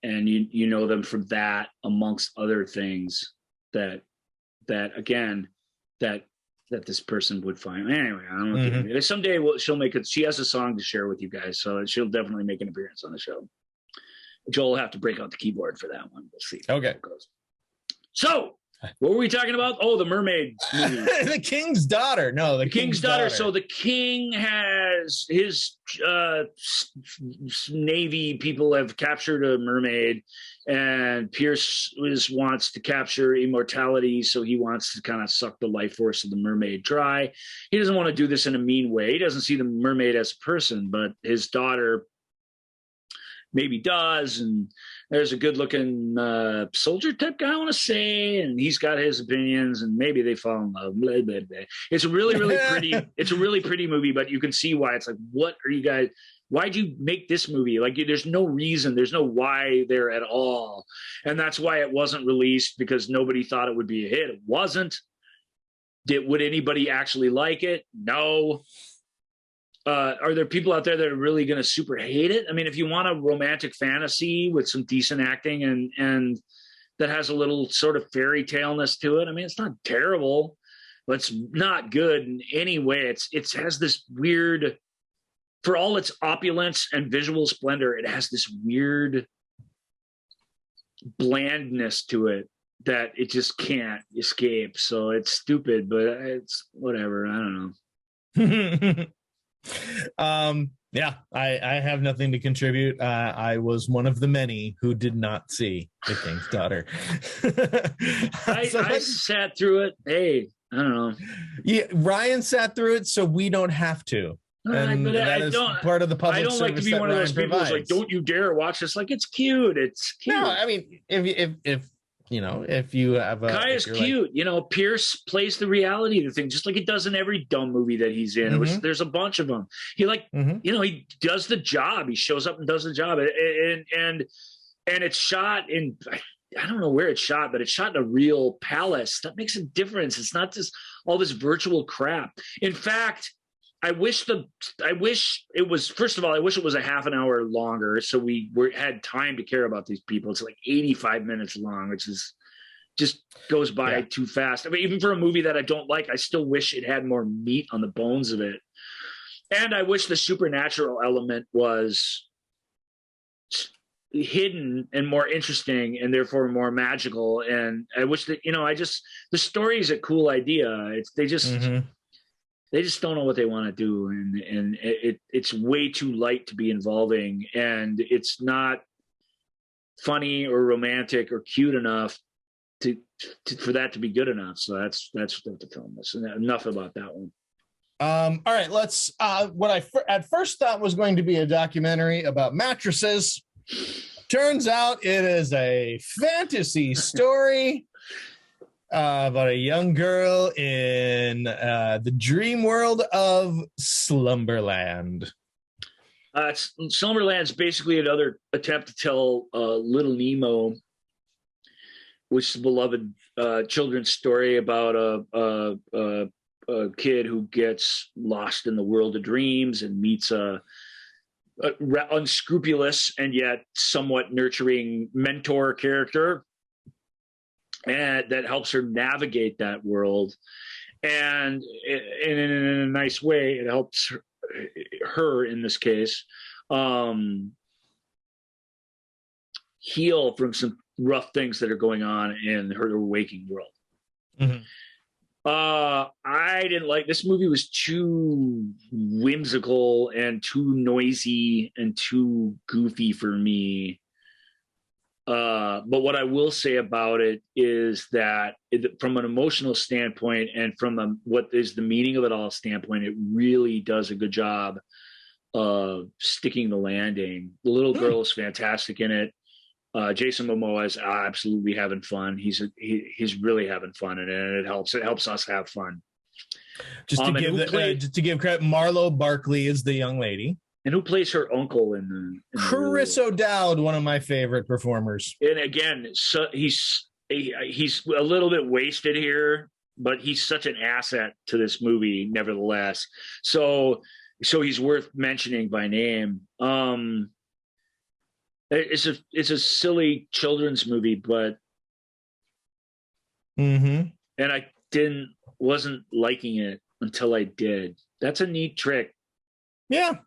and you know them from that, amongst other things that this person would find. Anyway, I don't know. Mm-hmm. Someday she'll make it. She has a song to share with you guys, so she'll definitely make an appearance on the show. Joel will have to break out the keyboard for that one. We'll see. Okay. How it goes. So, what were we talking about? Oh, the mermaid movie. The King's Daughter. No, the King's Daughter. So the king has his navy people have captured a mermaid, and Pierce wants to capture immortality, so he wants to kind of suck the life force of the mermaid dry. He doesn't want to do this in a mean way. He doesn't see the mermaid as a person, but his daughter maybe does, and there's a good-looking soldier type guy, I want to say, and he's got his opinions, and maybe they fall in love. Blah, blah, blah. It's a really, really pretty. It's a really pretty movie, but you can see why it's like, what are you guys? Why'd you make this movie? Like, there's no reason, there's no why there at all, and that's why it wasn't released, because nobody thought it would be a hit. It wasn't. Would anybody actually like it? No. Are there people out there that are really going to super hate it? I mean, if you want a romantic fantasy with some decent acting and that has a little sort of fairy tale-ness to it, I mean, it's not terrible, but it's not good in any way. It has this weird, for all its opulence and visual splendor, it has this weird blandness to it that it just can't escape. So it's stupid, but it's whatever. I don't know. I have nothing to contribute. I was one of the many who did not see The King's Daughter. I sat through it. Hey, I don't know. Yeah, Ryan sat through it, so we don't have to. And that is part of the public service. I don't like to be one of those people who's like, don't you dare watch this. Like, it's cute. It's cute. No, I mean, if you know, if you have a Kaya's cute. Like, Pierce plays the reality of the thing, just like he does in every dumb movie that he's in. There's a bunch of them. He he does the job. He shows up and does the job, and it's shot in. I don't know where it's shot, but it's shot in a real palace. That makes a difference. It's not just all this virtual crap. In fact, I wish it was, first of all, I wish it was a half an hour longer so we had time to care about these people. It's like 85 minutes long, which is just goes by too fast. I mean, even for a movie that I don't like, I still wish it had more meat on the bones of it. And I wish the supernatural element was hidden and more interesting and therefore more magical. And I wish that, the story is a cool idea. They just don't know what they want to do. And it's way too light to be involving. And it's not funny or romantic or cute enough for that to be good enough. So that's what the film is. And enough about that one. All right, let's what I at first thought was going to be a documentary about mattresses. Turns out it is a fantasy story about a young girl in the dream world of Slumberland. Slumberland's basically another attempt to tell Little Nemo, which is a beloved children's story about a kid who gets lost in the world of dreams and meets a unscrupulous and yet somewhat nurturing mentor character, and that helps her navigate that world. And in a nice way, it helps her in this case heal from some rough things that are going on in her waking world. I didn't like this movie. Was too whimsical and too noisy and too goofy for me. But what I will say about it is that from an emotional standpoint and from what is the meaning of it all standpoint, it really does a good job of sticking the landing. The little girl is fantastic in it. Jason Momoa is absolutely having fun. He's really having fun, and it helps. It helps us have fun. Just to give credit, Marlo Barkley is the young lady. And who plays her uncle in Chris O'Dowd, one of my favorite performers. And again, so he's a little bit wasted here, but he's such an asset to this movie, nevertheless. So he's worth mentioning by name. It's a silly children's movie, but and I wasn't liking it until I did. That's a neat trick. Yeah.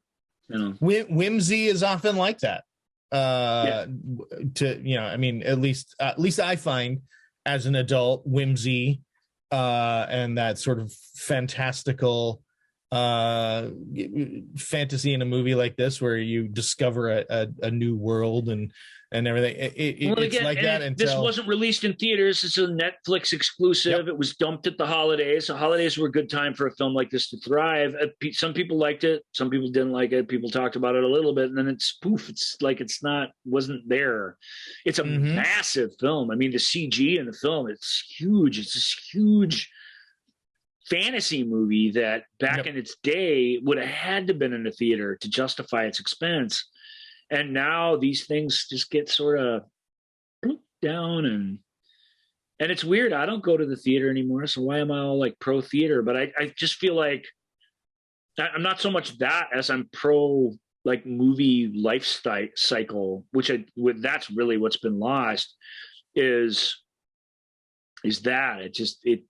Whimsy is often like that. I mean, at least I find as an adult, whimsy and that sort of fantastical fantasy in a movie like this where you discover a new world and everything. It's like that until this wasn't released in theaters. It's a Netflix exclusive. Yep. It was dumped at the holidays. The holidays were a good time for a film like this to thrive. Some people liked it. Some people didn't like it. People talked about it a little bit, and then it's poof. It's like wasn't there. It's a massive film. I mean, the CG in the film, it's huge. It's this huge fantasy movie that back in its day would have had to been in the theater to justify its expense. And now these things just get sort of down and it's weird. I don't go to the theater anymore. So why am I all like pro theater? But I just feel like I'm not so much that as I'm pro like movie lifestyle cycle, that's really what's been lost is that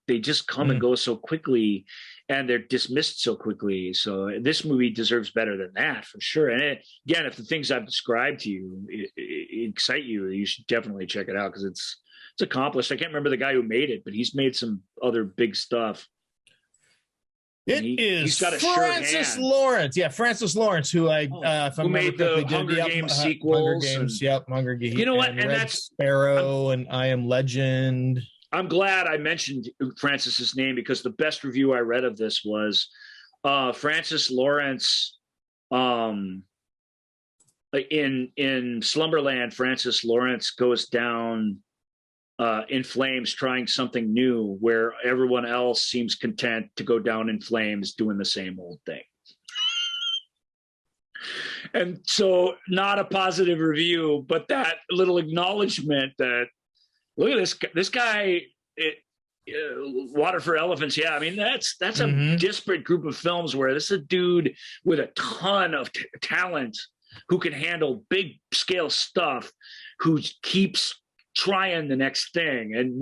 they just come and go so quickly and they're dismissed so quickly. So this movie deserves better than that for sure. And again, if the things I've described to you excite you, you should definitely check it out because it's accomplished. I can't remember the guy who made it, but he's made some other big stuff. He's got a Francis Lawrence. Yeah, Francis Lawrence, who who made the Hunger Games sequels. Hunger Games. You know what? And that's Sparrow and I Am Legend. I'm glad I mentioned Francis's name because the best review I read of this was Francis Lawrence. In Slumberland, Francis Lawrence goes down in flames, trying something new, where everyone else seems content to go down in flames doing the same old thing. And so, not a positive review, but that little acknowledgement that, look at this guy, Water for Elephants. Yeah, I mean, that's a disparate group of films where this is a dude with a ton of talent who can handle big scale stuff, who keeps trying the next thing. And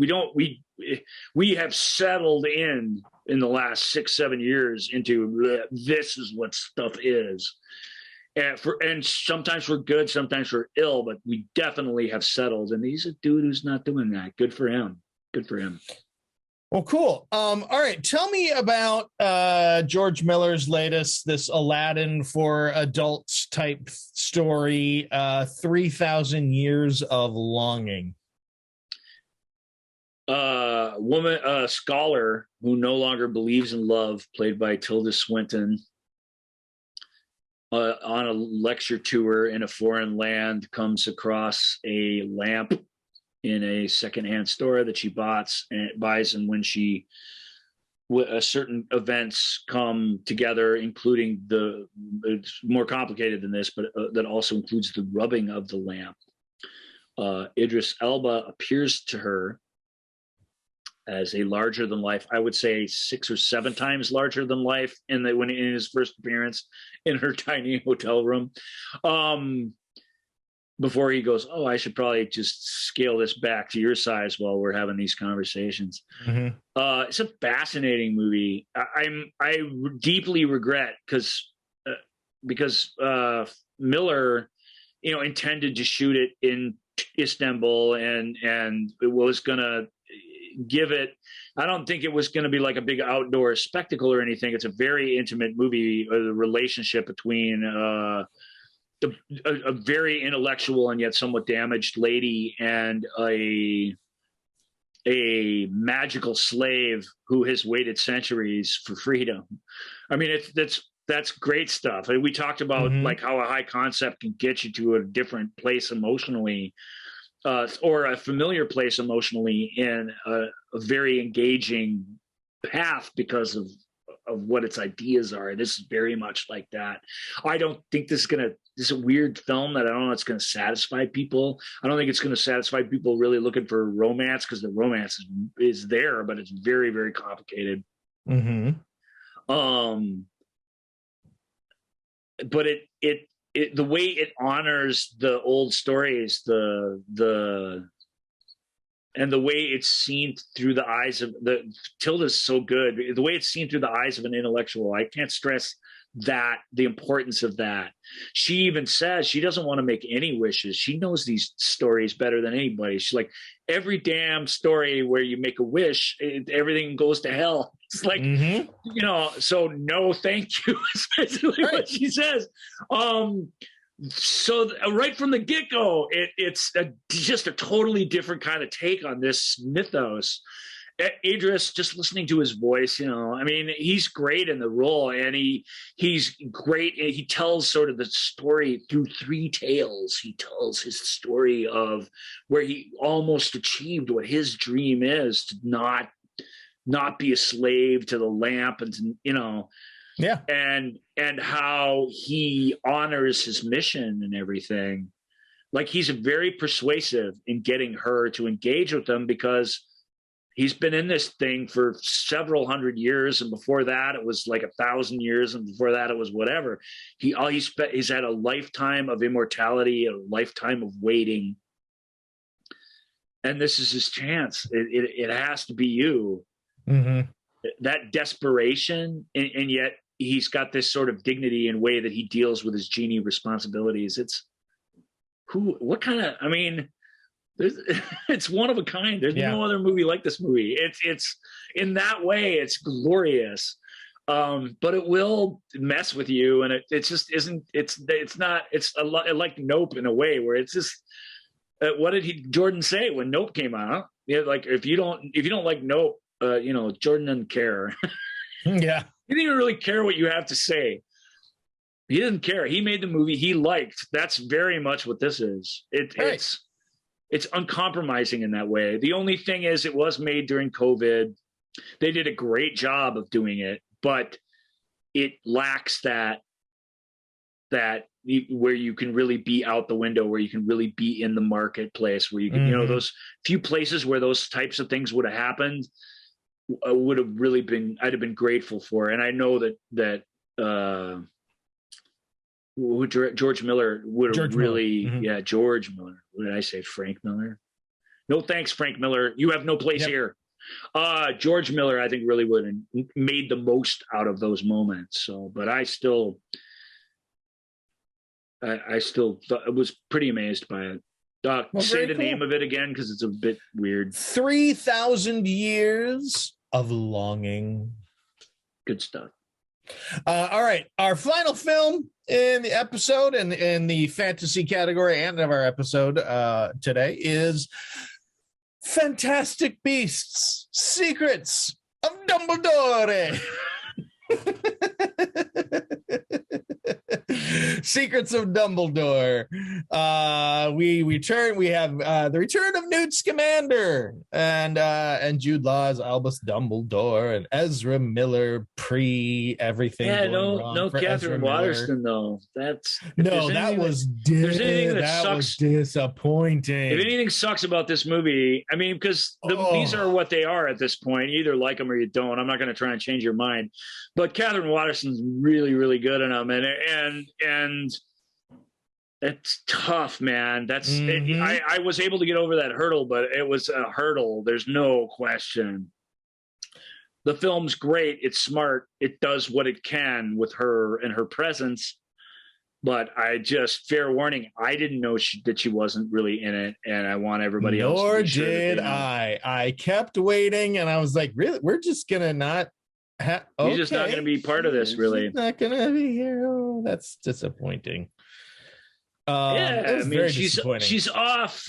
we have settled in the last 6-7 years into this is what stuff is. And sometimes we're good, sometimes we're ill, but we definitely have settled. And he's a dude who's not doing that. Good for him. Good for him. Well, cool. All right. Tell me about George Miller's latest, this Aladdin for adults type story, 3,000 Years of Longing. A scholar who no longer believes in love, played by Tilda Swinton, on a lecture tour in a foreign land, comes across a lamp in a secondhand store that she buys, and when certain events come together, including it's more complicated than this, but that also includes the rubbing of the lamp. Idris Elba appears to her as a larger than life, I would say 6 or 7 times larger than life in his first appearance in her tiny hotel room. Before he goes, oh, I should probably just scale this back to your size while we're having these conversations. Mm-hmm. It's a fascinating movie. I deeply regret because Miller, intended to shoot it in Istanbul and it was gonna give it. I don't think it was going to be like a big outdoor spectacle or anything. It's a very intimate movie, the relationship between a very intellectual and yet somewhat damaged lady and a magical slave who has waited centuries for freedom. I mean, that's great stuff. And we talked about like how a high concept can get you to a different place emotionally, or a familiar place emotionally in a very engaging path because of what its ideas are. This is very much like that. I don't think this is a weird film that I don't know it's going to satisfy people. I don't think it's going to satisfy people really looking for romance, because the romance is there, but it's very, very complicated. Mm-hmm. But it the way it honors the old stories, and the way it's seen through the eyes of Tilda's so good. The way it's seen through the eyes of an intellectual, I can't stress that, the importance of that. She even says she doesn't want to make any wishes. She knows these stories better than anybody. She's like, every damn story where you make a wish, everything goes to hell. It's like, so no, thank you. Is basically what she says. So right from the get-go, it's just a totally different kind of take on this mythos. Idris, just listening to his voice, I mean, he's great in the role, and he's great. He tells sort of the story through 3 tales. He tells his story of where he almost achieved what his dream is, to not be a slave to the lamp, and yeah, and how he honors his mission and everything. Like, he's very persuasive in getting her to engage with him, because he's been in this thing for several hundred years, and before that it was like 1,000 years, and before that it was whatever. He's had a lifetime of immortality, a lifetime of waiting, and this is his chance. It has to be you. Mm-hmm. That desperation, and yet he's got this sort of dignity and way that he deals with his genie responsibilities. What kind of, I mean, it's one of a kind. There's no other movie like this movie. It's in that way, it's glorious. But it will mess with you, and it just isn't. It's like Nope in a way, where it's just. What did Jordan say when Nope came out? Yeah, like if you don't like Nope, Jordan doesn't care. Yeah, he didn't even really care what you have to say. He didn't care. He made the movie he liked. That's very much what this is. It's it's uncompromising in that way. The only thing is it was made during COVID. They did a great job of doing it, but it lacks that where you can really be out the window, where you can really be in the marketplace, where you can, those few places where those types of things would have happened would have really been, I'd have been grateful for. And I know that George Miller would have really, George Miller. What did I say? Frank Miller? No, thanks, Frank Miller. You have no place here. George Miller, I think, really would have made the most out of those moments. So, but I still thought, I was pretty amazed by it. Say the name of it again, because it's a bit weird. 3,000 Years of Longing. Good stuff. All right. Our final film in the episode and in the fantasy category and of our episode today is Fantastic Beasts: Secrets of Dumbledore. Secrets of Dumbledore. We have the return of Newt Scamander and Jude Law's Albus Dumbledore and Ezra Miller pre everything. Yeah, no Catherine Waterston though. That was disappointing. If anything sucks about this movie, I mean, because these are what they are at this point. You either like them or you don't. I'm not going to try and change your mind. But Catherine Waterston's really, really good in them, and it's tough, man. That's I was able to get over that hurdle, but it was a hurdle. There's no question. The film's great. It's smart. It does what it can with her and her presence. But fair warning, I didn't know that she wasn't really in it, and I want everybody else to be sure. Nor did I. I kept waiting, and I was like, really? We're just gonna not. You're just not going to be part of this, really. She's not going to be here. Oh, that's disappointing. I mean, she's off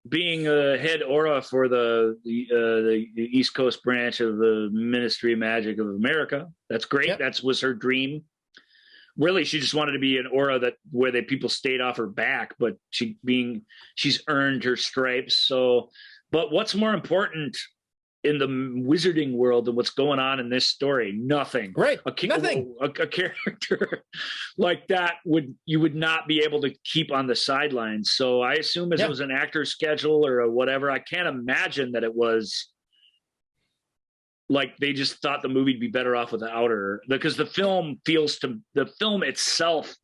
being a head aura for the East Coast branch of the Ministry of Magic of America. That's great. Yep. That was her dream. Really, she just wanted to be an aura where people stayed off her back, but she's earned her stripes. So, but what's more important in the wizarding world and what's going on in this story? Nothing. Right. Nothing. A character like that you would not be able to keep on the sidelines. So I assume it was an actor's schedule or whatever. I can't imagine that it was like they just thought the movie'd be better off without her, because the film itself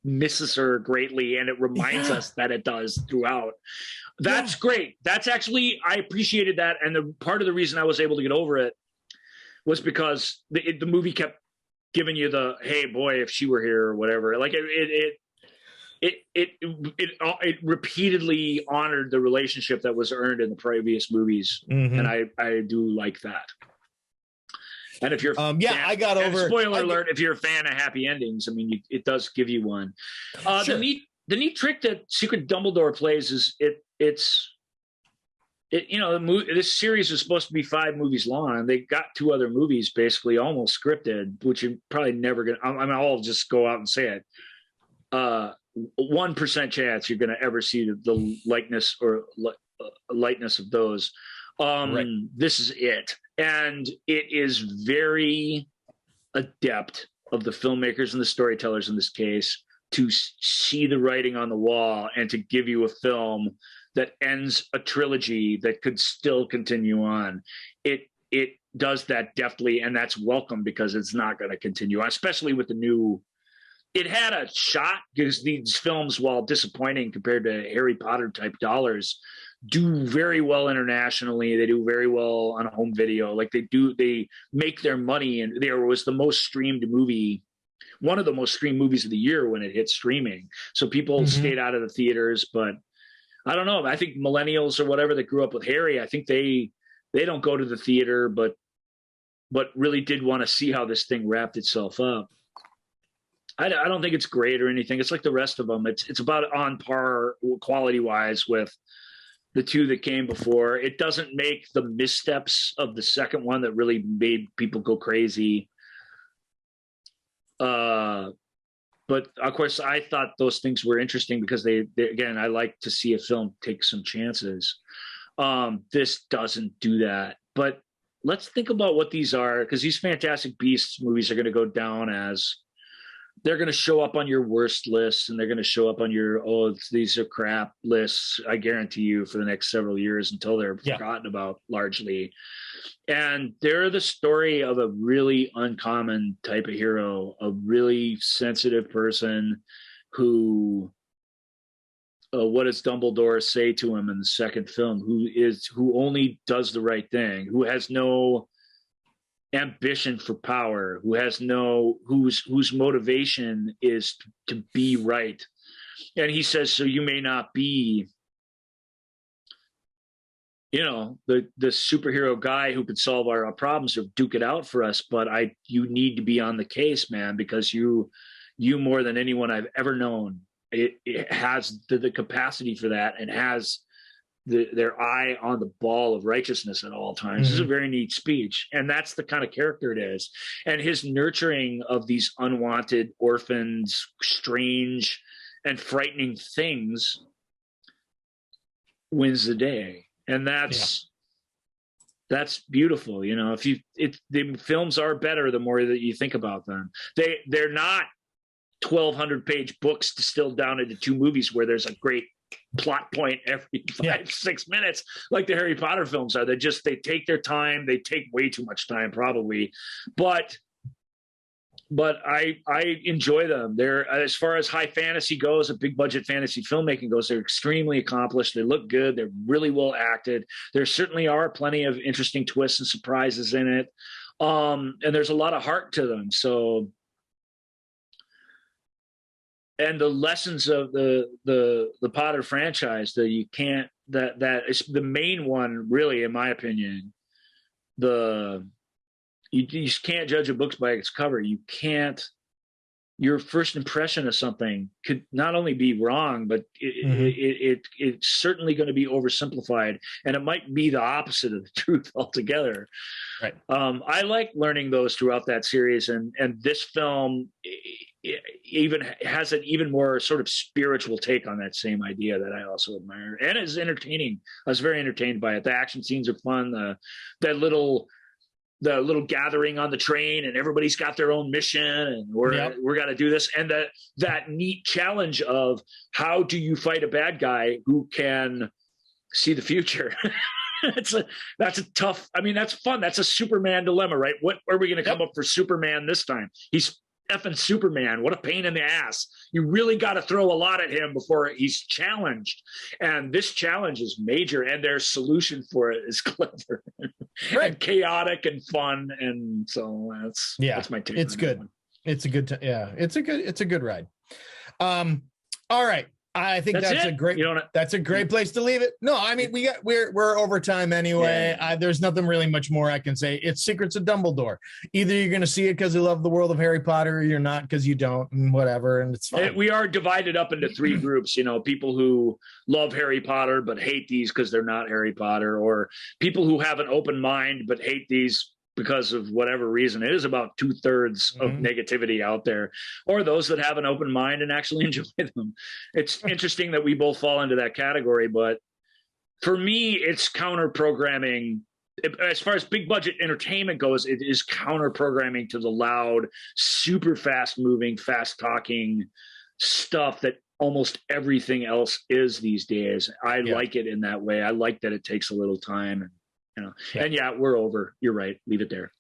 misses her greatly, and it reminds us that it does throughout. That's great. That's actually, I appreciated that. And the part of the reason I was able to get over it was because the movie kept giving you the, hey boy, if she were here or whatever. Like it repeatedly honored the relationship that was earned in the previous movies. Mm-hmm. And I do like that. And if you're, spoiler alert, if you're a fan of happy endings, I mean, it does give you one. Sure. The neat trick that Secret Dumbledore plays is this series was supposed to be 5 movies long, and they got 2 other movies basically almost scripted, which you're probably never going to, I mean, I'll just go out and say it. 1% chance you're going to ever see the likeness or lightness of those. Right. This is it. And it is very adept of the filmmakers and the storytellers in this case to see the writing on the wall and to give you a film that ends a trilogy that could still continue on. It does that deftly, and that's welcome, because it's not going to continue on, especially with the new. It had a shot, because these films, while disappointing compared to Harry Potter type dollars, do very well internationally. They do very well on home video. Like they make their money, and there was the most streamed movie, one of the most streamed movies of the year when it hit streaming. So people stayed out of the theaters, but I don't know. I think millennials or whatever that grew up with Harry, I think they don't go to the theater, but really did want to see how this thing wrapped itself up. I don't think it's great or anything. It's like the rest of them. It's about on par quality wise with the 2 that came before. It doesn't make the missteps of the second one that really made people go crazy. but of course, I thought those things were interesting because they again, I like to see a film take some chances. This doesn't do that. But let's think about what these are, because these Fantastic Beasts movies are going to go down as, they're going to show up on your worst lists, and they're going to show up on your, these are crap lists, I guarantee you, for the next several years until they're forgotten about largely. And they're the story of a really uncommon type of hero, a really sensitive person who, what does Dumbledore say to him in the second film? Who only does the right thing, who has no ambition for power, whose motivation is to be right. And he says, so you may not be, the superhero guy who could solve our problems or duke it out for us, but you need to be on the case, man, because you more than anyone I've ever known, it has the capacity for that, and has their eye on the ball of righteousness at all times. This is a very neat speech, and that's the kind of character it is. And his nurturing of these unwanted, orphans, strange and frightening things wins the day. And that's beautiful. The films are better the more that you think about them. They're not 1,200 page books distilled down into 2 movies where there's a great plot point every 5-6 minutes like the Harry Potter films are. They take their time. They take way too much time probably, but I enjoy them. They're, as far as high fantasy goes, a big budget fantasy filmmaking goes, they're extremely accomplished. They look good. They're really well acted. There certainly are plenty of interesting twists and surprises in it. And there's a lot of heart to them. So, and the lessons of the Potter franchise, that is the main one, really, in my opinion. You just can't judge a book by its cover. You can't. Your first impression of something could not only be wrong, but it's certainly going to be oversimplified, and it might be the opposite of the truth altogether. Right. I like learning those throughout that series, and this film even has an even more sort of spiritual take on that same idea that I also admire, and it's entertaining. I was very entertained by it. The action scenes are fun. The little gathering on the train, and everybody's got their own mission, and we're got to do this. And that neat challenge of, how do you fight a bad guy who can see the future? That's a tough, that's fun. That's a Superman dilemma, right? What are we going to come up for Superman this time? He's effing Superman. What a pain in the ass. You really got to throw a lot at him before he's challenged. And this challenge is major, and their solution for it is clever and chaotic and fun. And so that's my take. It's good. It's a good, it's a good ride. All right. I think that's a great place to leave it. No, we're over time anyway. Yeah. There's nothing really much more I can say. It's Secrets of Dumbledore. Either you're going to see it because you love the world of Harry Potter, or you're not because you don't, and whatever. And it's fine. We are divided up into 3 groups. People who love Harry Potter but hate these because they're not Harry Potter, or people who have an open mind but hate these because of whatever reason. It is about 2/3 of negativity out there, or those that have an open mind and actually enjoy them. It's interesting that we both fall into that category, but for me, it's counter programming. As far as big budget entertainment goes, it is counter programming to the loud, super fast moving, fast talking stuff that almost everything else is these days. I like it in that way. I like that it takes a little time. And we're over. You're right. Leave it there.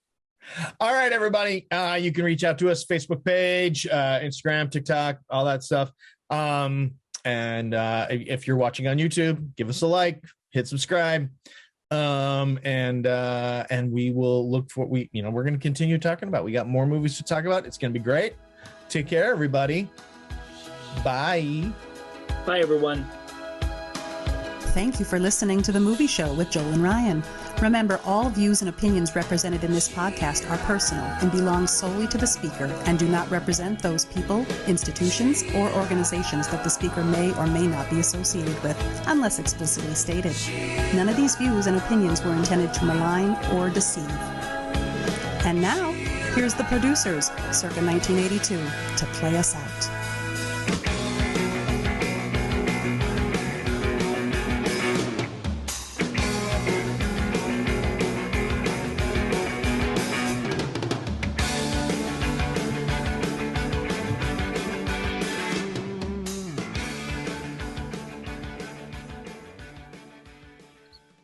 All right, everybody. You can reach out to us, Facebook page, Instagram, TikTok, all that stuff. And if you're watching on YouTube, give us a like, hit subscribe. And we will look for, we're going to continue talking about, we got more movies to talk about. It's going to be great. Take care, everybody. Bye. Bye, everyone. Thank you for listening to The Movie Show with Joel and Ryan. Remember, all views and opinions represented in this podcast are personal and belong solely to the speaker and do not represent those people, institutions, or organizations that the speaker may or may not be associated with, unless explicitly stated. None of these views and opinions were intended to malign or deceive. And now, Here's the producers, circa 1982, to play us out.